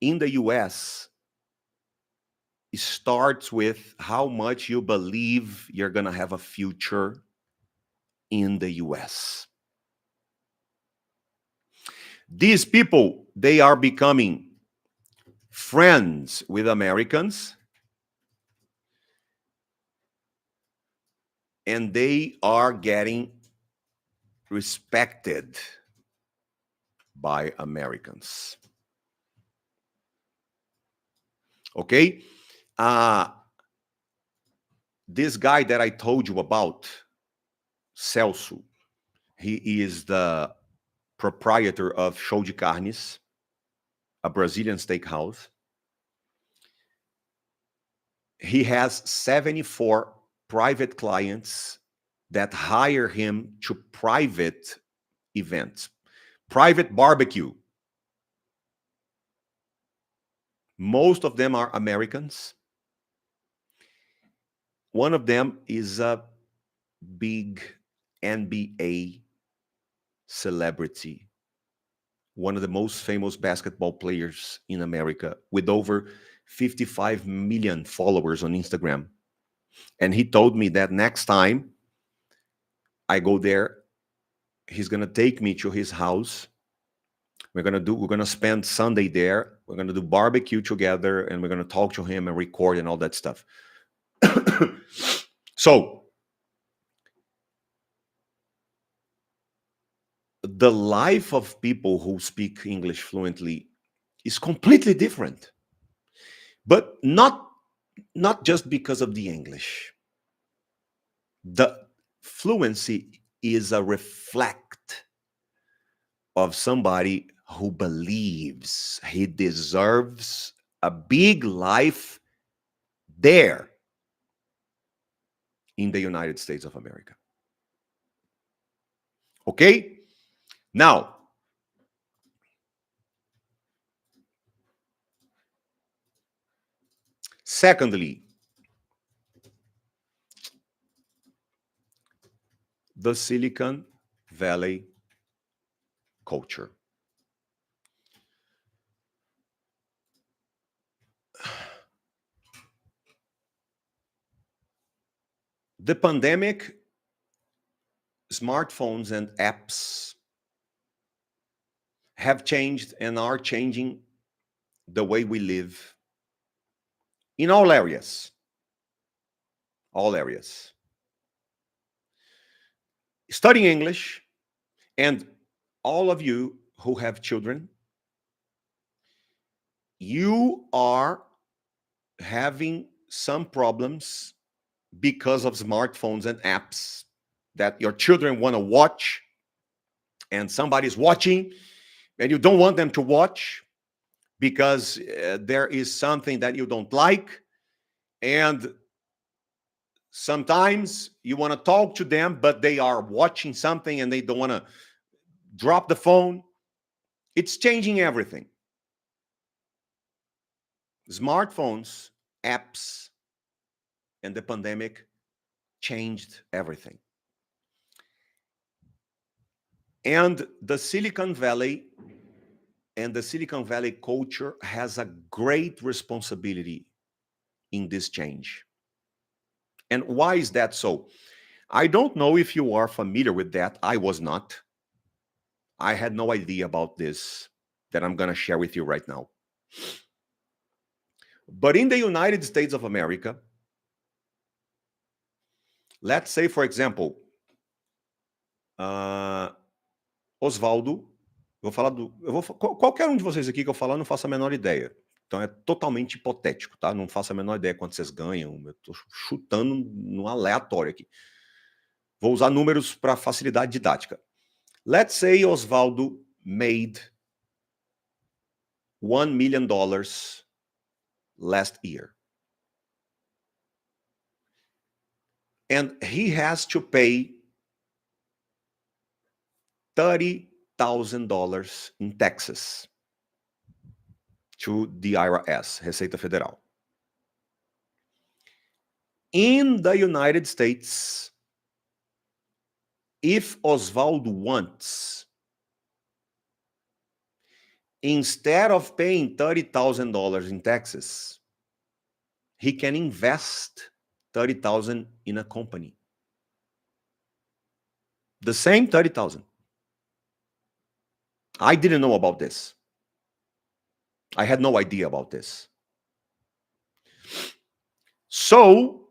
in the US starts with how much you believe you're going to have a future in the US. These people, they are becoming friends with Americans, and they are getting respected by Americans. Okay? This guy that I told you about, Celso, he is the proprietor of Show de Carnes, a Brazilian steakhouse. He has 74 private clients that hire him to private events, private barbecue. Most of them are Americans. One of them is a big NBA celebrity, one of the most famous basketball players in America, with over 55 million followers on Instagram. And he told me that next time I go there, he's going to take me to his house. We're going to spend Sunday there. We're going to do barbecue together, and we're going to talk to him and record and all that stuff. So the life of people who speak English fluently is completely different, but not just because of the English. The fluency is a reflect of somebody who believes he deserves a big life there in the United States of America. Okay? Now, secondly, the Silicon Valley culture. The pandemic, smartphones and apps have changed and are changing the way we live in all areas. All areas. Studying English, and all of you who have children, you are having some problems because of smartphones and apps that your children want to watch, and somebody's watching, and you don't want them to watch because there is something that you don't like, and sometimes you want to talk to them, but they are watching something and they don't want to drop the phone. It's changing everything. Smartphones, apps, and the pandemic changed everything. And the Silicon Valley and the Silicon Valley culture has a great responsibility in this change. And why is that so? I don't know if you are familiar with that. I was not. I had no idea about this that I'm going to share with you right now. But in the United States of America, let's say, for example, Oswaldo, qualquer um de vocês aqui que eu falar, eu não faço a menor ideia. Então é totalmente hipotético, tá? Não faço a menor ideia quanto vocês ganham. Eu tô chutando no aleatório aqui. Vou usar números para facilidade didática. Let's say Oswaldo made $1 million last year. And he has to pay $30,000 in taxes to the IRS, Receita Federal. In the United States, if Oswaldo wants, instead of paying $30,000 in taxes, he can invest $30,000 in a company. The same $30,000. I didn't know about this. I had no idea about this. So,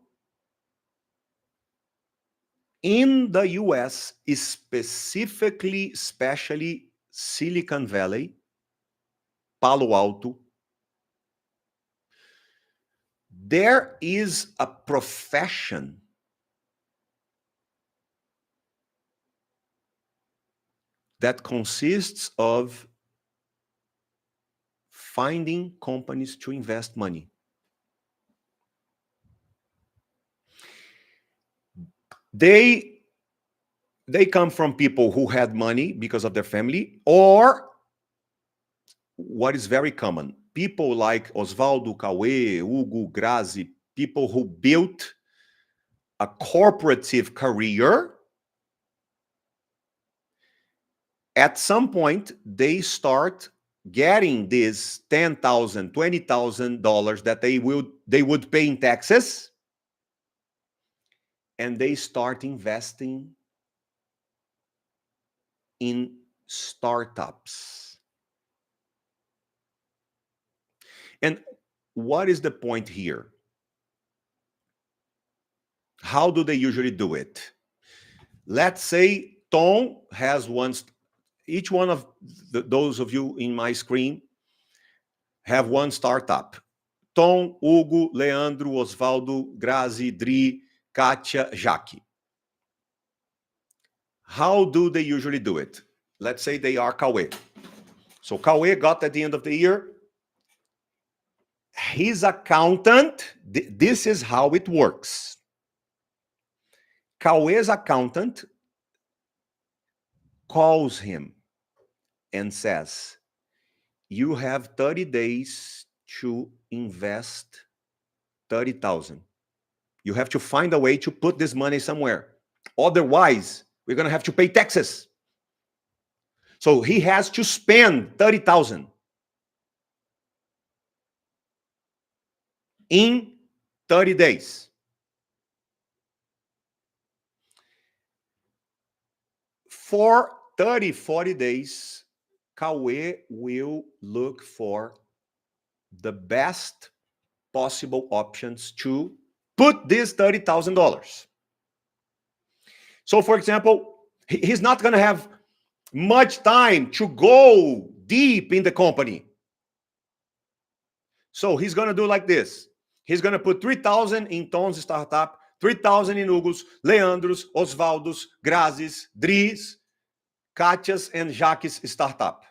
in the US, especially Silicon Valley, Palo Alto, there is a profession that consists of finding companies to invest money. They come from people who had money because of their family, or what is very common, people like Oswaldo, Cauê, Hugo, Grazi, people who built a corporative career. At some point, they start getting this $10,000, $20,000 that they would pay in taxes, and they start investing in startups. And what is the point here? How do they usually do it? Let's say Tom has one. Each one of those of you in my screen have one startup. Tom, Hugo, Leandro, Oswaldo, Grazi, Dri, Katia, Jaque. How do they usually do it? Let's say they are Cauê. So Cauê got at the end of the year, his accountant, this is how it works. Cauê's accountant calls him and says, you have 30 days to invest 30,000. You have to find a way to put this money somewhere. Otherwise, we're going to have to pay taxes. So he has to spend 30,000 in 30 days. For 30, 40 days, Cauê will look for the best possible options to put this $30,000. So, for example, he's not going to have much time to go deep in the company. So he's going to do like this. He's going to put 3,000 in Tom's startup, 3,000 in Hugo's, Leandro's, Oswaldo's, Grazi's, Dri's, Katia's, and Jaque's startup.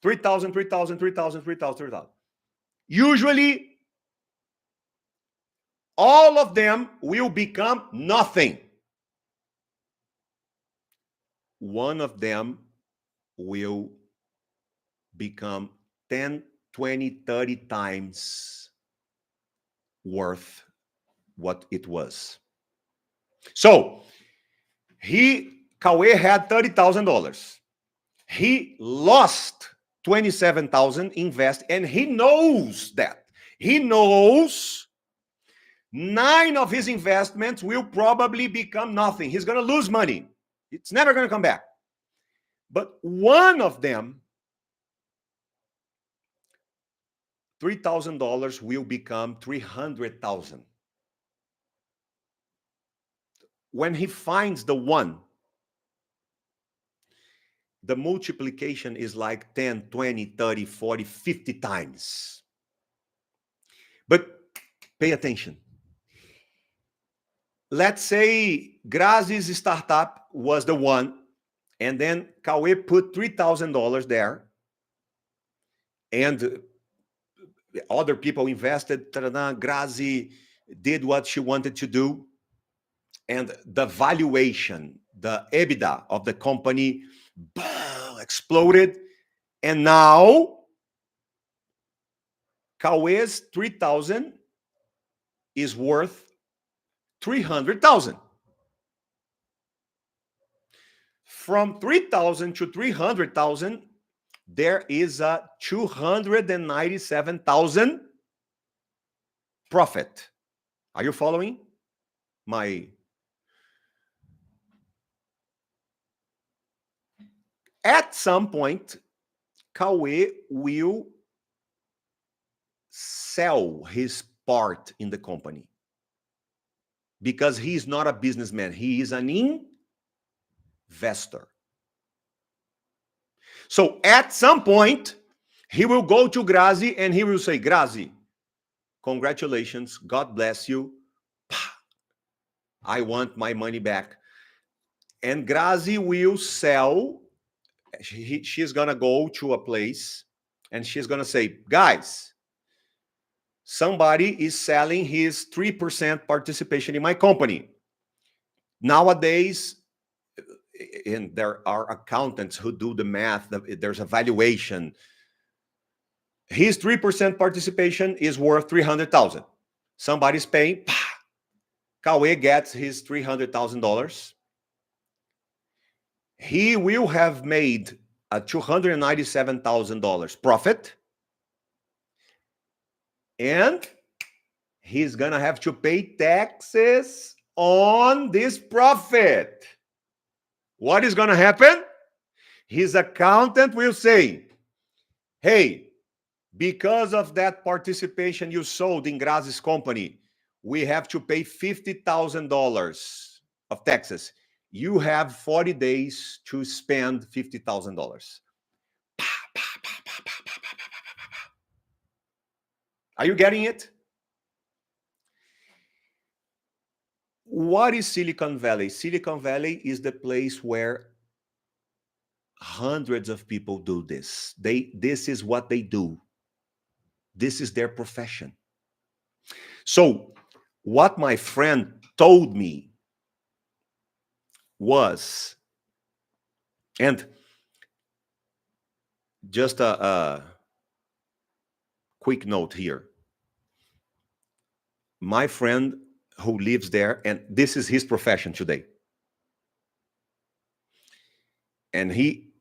3,000, 3,000, 3,000, 3,000, 3,000. Usually, all of them will become nothing. One of them will become 10, 20, 30 times worth what it was. So Cauê had $30,000. He lost 27,000 invest, and he knows that. He knows 9 of his investments will probably become nothing. He's going to lose money. It's never going to come back. But one of them, $3,000 will become 300,000. When he finds the one, the multiplication is like 10, 20, 30, 40, 50 times. But pay attention. Let's say Grazi's startup was the one, and then Cauê put $3,000 there, and other people invested. Grazi did what she wanted to do, and the valuation, the EBITDA of the company, exploded, and now Cauê's 3,000 is worth 300,000. From 3,000 to 300,000, there is a 297,000 profit. Are you following my? At some point, Cauê will sell his part in the company because he's not a businessman. He is an investor. So at some point, he will go to Grazi and he will say, Grazi, congratulations. God bless you. I want my money back. And Grazi will sell. She's going to go to a place and she's going to say, guys, somebody is selling his 3% participation in my company. Nowadays, and there are accountants who do the math, there's a valuation. His 3% participation is worth 300,000. Somebody's paying, Cauê gets his $300,000. He will have made a $297,000 profit, and he's gonna have to pay taxes on this profit. What is gonna happen? His accountant will say, hey, because of that participation you sold in Grazi's company, we have to pay $50,000 of taxes. You have 40 days to spend $50,000. Are you getting it? What is Silicon Valley? Silicon Valley is the place where hundreds of people do this. This is what they do. This is their profession. So what my friend told me was, and just a quick note here. My friend who lives there, and this is his profession today. And he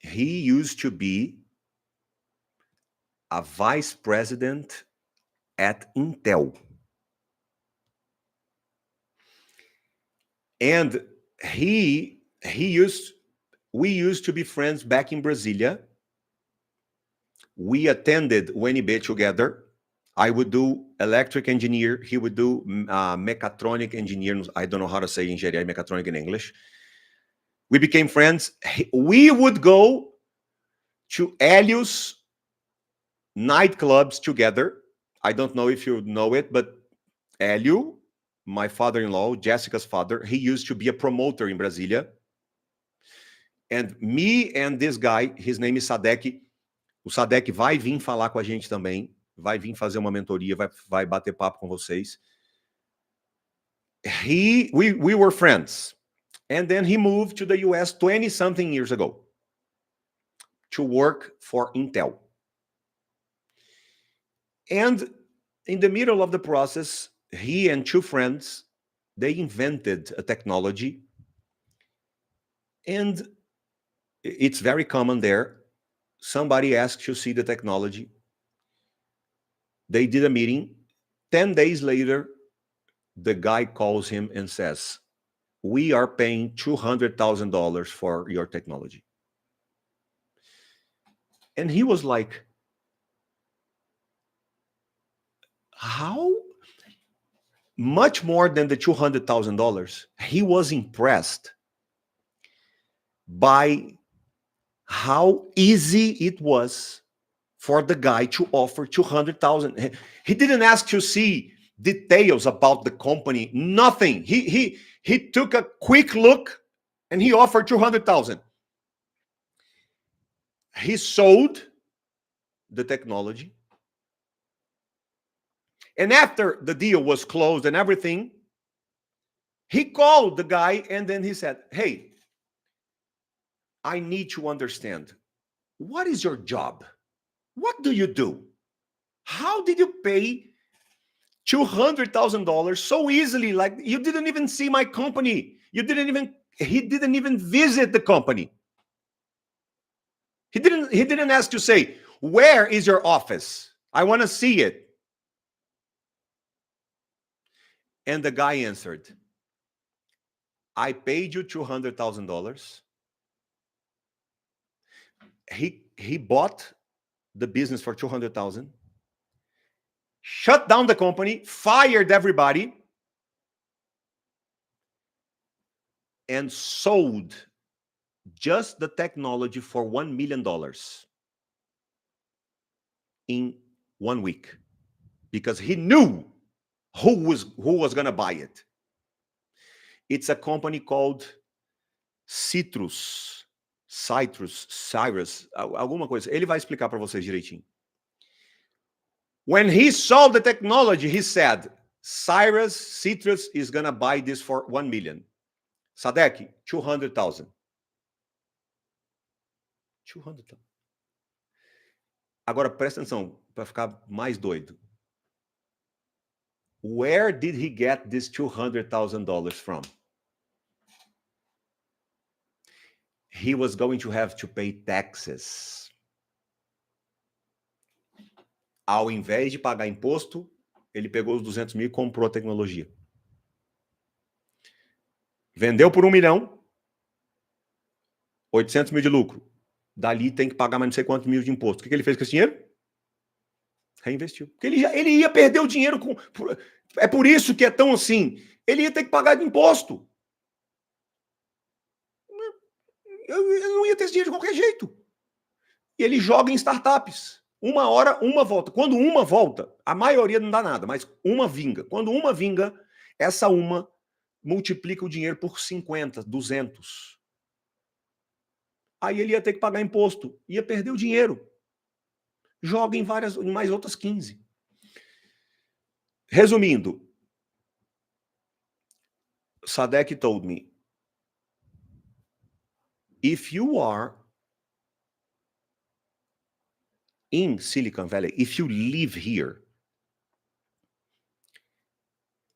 used to be a vice president at Intel. And we used to be friends back in Brasilia. We attended UNB together. I would do electric engineer. He would do mechatronic engineer. I don't know how to say engineering mechatronic in English. We became friends. We would go to Helios nightclubs together. I don't know if you know it, but Hélio, my father-in-law, Jessica's father, he used to be a promoter in Brasília. And me and this guy, his name is Sadek. O Sadek vai vir falar com a gente também. Vai vir fazer uma mentoria, vai bater papo com vocês. We were friends. And then he moved to the US 20-something years ago. to work for Intel. And in the middle of the process, he and two friends, they invented a technology. And it's very common there. Somebody asked to see the technology. They did a meeting. 10 days later, the guy calls him and says, we are paying $200,000 for your technology. And he was like, how? Much more than the $200,000. He was impressed by how easy it was for the guy to offer 200,000. He didn't ask to see details about the company, nothing. He took a quick look and he offered 200,000. He sold the technology. And after the deal was closed and everything, he called the guy and then he said, hey, I need to understand, what is your job? What do you do? How did you pay $200,000 so easily? Like, you didn't even see my company. He didn't even visit the company. He didn't ask to say, where is your office? I want to see it. And the guy answered, I paid you $200,000. He bought the business for 200,000, shut down the company, fired everybody, and sold just the technology for $1 million in 1 week, because he knew who was going to buy it. It's a company called Cyrus, alguma coisa. Ele vai explicar para vocês direitinho. When he sold the technology, he said, Citrus is going to buy this for 1 million. Sadek, 200,000. 200,000. Agora, presta atenção, para ficar mais doido. Where did he get this $200,000 from? He was going to have to pay taxes. Ao invés de pagar imposto, ele pegou os 200 mil e comprou a tecnologia. Vendeu por 1 milhão, 800 mil de lucro. Dali tem que pagar mais não sei quantos mil de imposto. O que ele fez com esse dinheiro? Reinvestiu. Porque ele ia perder o dinheiro. É por isso que é tão assim. Ele ia ter que pagar de imposto. Eu não ia ter esse dinheiro de qualquer jeito. E ele joga em startups. 1 hora, uma volta. Quando uma volta, a maioria não dá nada, mas uma vinga. Quando uma vinga, essa uma multiplica o dinheiro por 50, 200. Aí ele ia ter que pagar imposto. Ia perder o dinheiro. Joga em mais outras 15. Resumindo, Sadek told me, if you are in Silicon Valley, if you live here,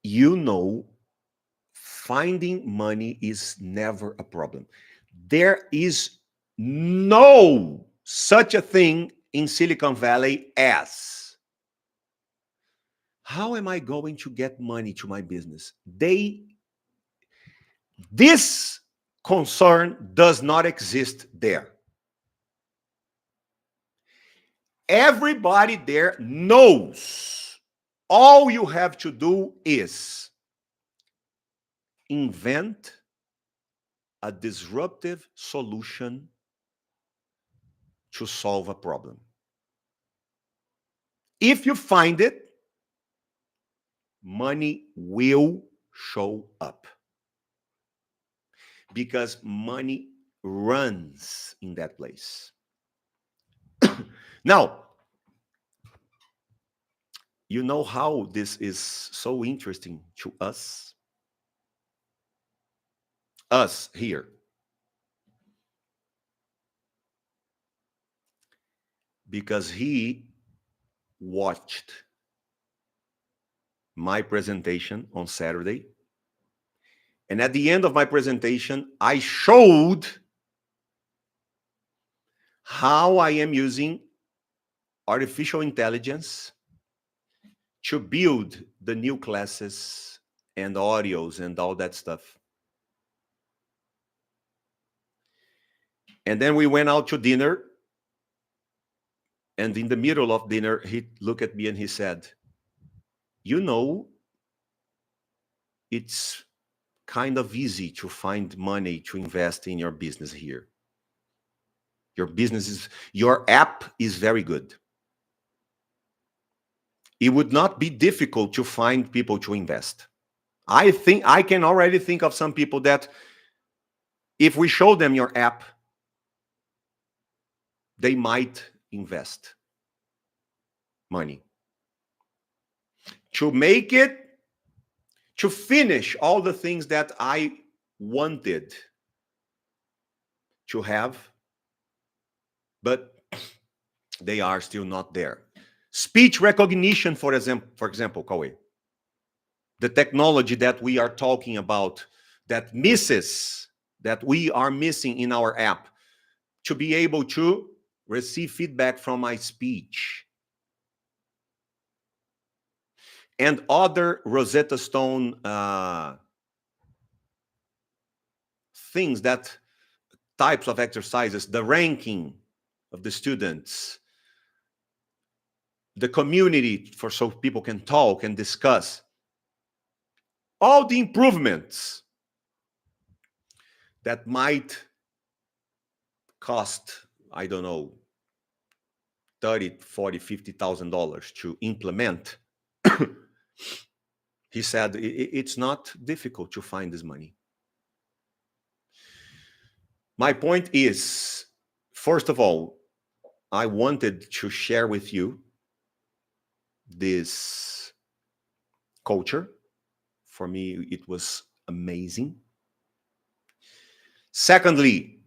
you know finding money is never a problem. There is no such a thing in Silicon Valley as, how am I going to get money to my business? This concern does not exist there. Everybody there knows all you have to do is invent a disruptive solution to solve a problem. If you find it, money will show up. Because money runs in that place. Now, you know how this is so interesting to us? Us here. because he watched my presentation on Saturday. And at the end of my presentation, I showed how I am using artificial intelligence to build the new classes and audios and all that stuff. And then we went out to dinner. And in the middle of dinner, he looked at me and he said, you know, it's kind of easy to find money to invest in your business here. Your app is very good. It would not be difficult to find people to invest. I think I can already think of some people that if we show them your app, they might invest money. To make it, to finish all the things that I wanted to have, but they are still not there. Speech recognition, for example, Cauê, the technology that we are talking about that we are missing in our app, to be able to receive feedback from my speech. And other Rosetta Stone things, that types of exercises, the ranking of the students, the community so people can talk and discuss. All the improvements that might cost, I don't know, $30,000, $40,000, $50,000 to implement. He said, it's not difficult to find this money. My point is, first of all, I wanted to share with you this culture. For me, it was amazing. Secondly,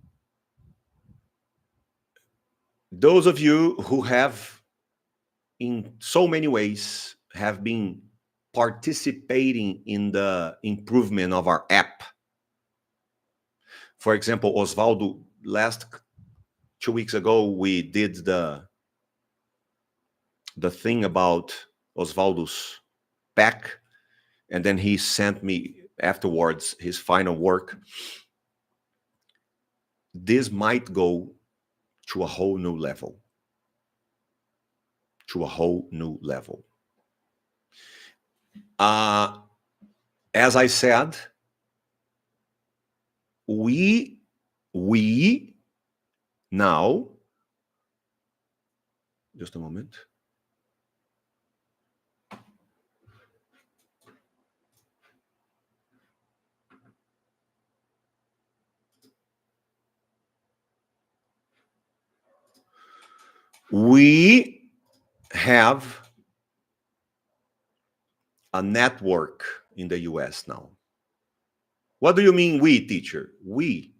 those of you who have, in so many ways, have been participating in the improvement of our app. For example, Osvaldo, last 2 weeks ago, we did the thing about Osvaldo's pack, and then he sent me afterwards his final work. This might go to a whole new level. To a whole new level. As I said, we now, just a moment. We have a network in the US now. What do you mean we, teacher? We.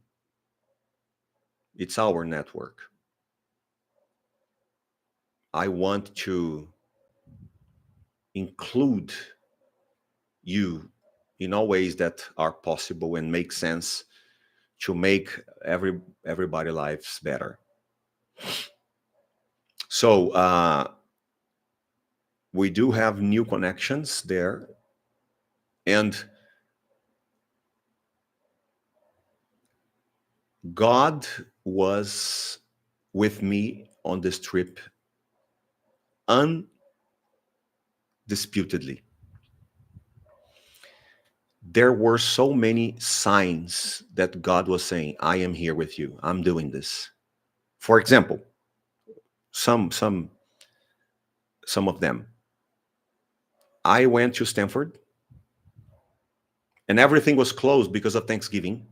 It's our network. I want to include you in all ways that are possible and make sense to make everybody's lives better. So we do have new connections there, and God was with me on this trip undisputedly. There were so many signs that God was saying, I am here with you. I'm doing this. For example, some of them. I went to Stanford and everything was closed because of Thanksgiving.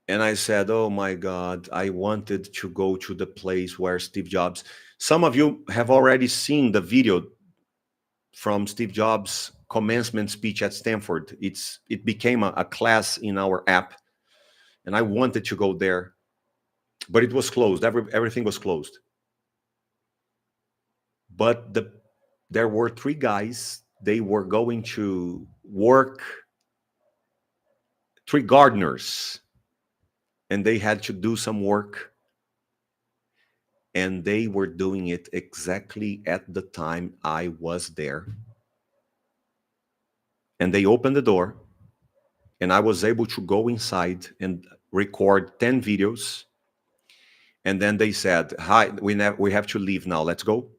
And I said, oh my God, I wanted to go to the place where Steve Jobs, some of you have already seen the video from Steve Jobs' commencement speech at Stanford. It became a class in our app. And I wanted to go there. but it was closed. Everything was closed. But there were 3 guys. They were going to work, 3 gardeners, and they had to do some work. And they were doing it exactly at the time I was there. And they opened the door, and I was able to go inside and record 10 videos. And then they said, "Hi, we have to leave now. Let's go."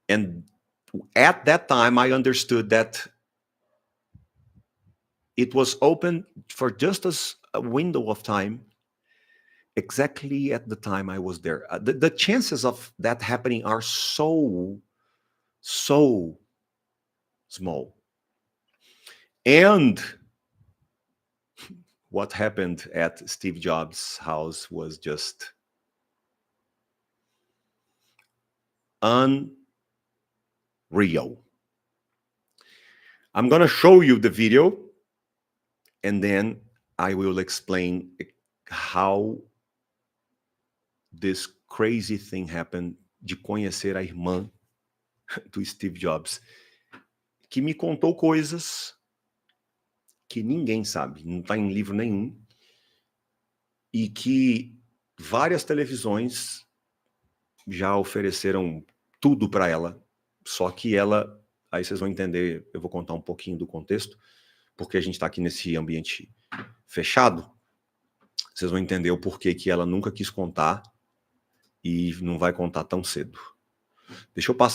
And at that time, I understood that it was open for just a window of time, exactly at the time I was there. The chances of that happening are so small. And what happened at Steve Jobs' house was just unreal. I'm going to show you the video, and then I will explain how this crazy thing happened de conhecer a irmã do Steve Jobs, que me contou coisas que ninguém sabe, não está em livro nenhum, e que várias televisões já ofereceram tudo para ela, só que ela, aí vocês vão entender, eu vou contar um pouquinho do contexto, porque a gente está aqui nesse ambiente fechado, vocês vão entender o porquê que ela nunca quis contar e não vai contar tão cedo. Deixa eu passar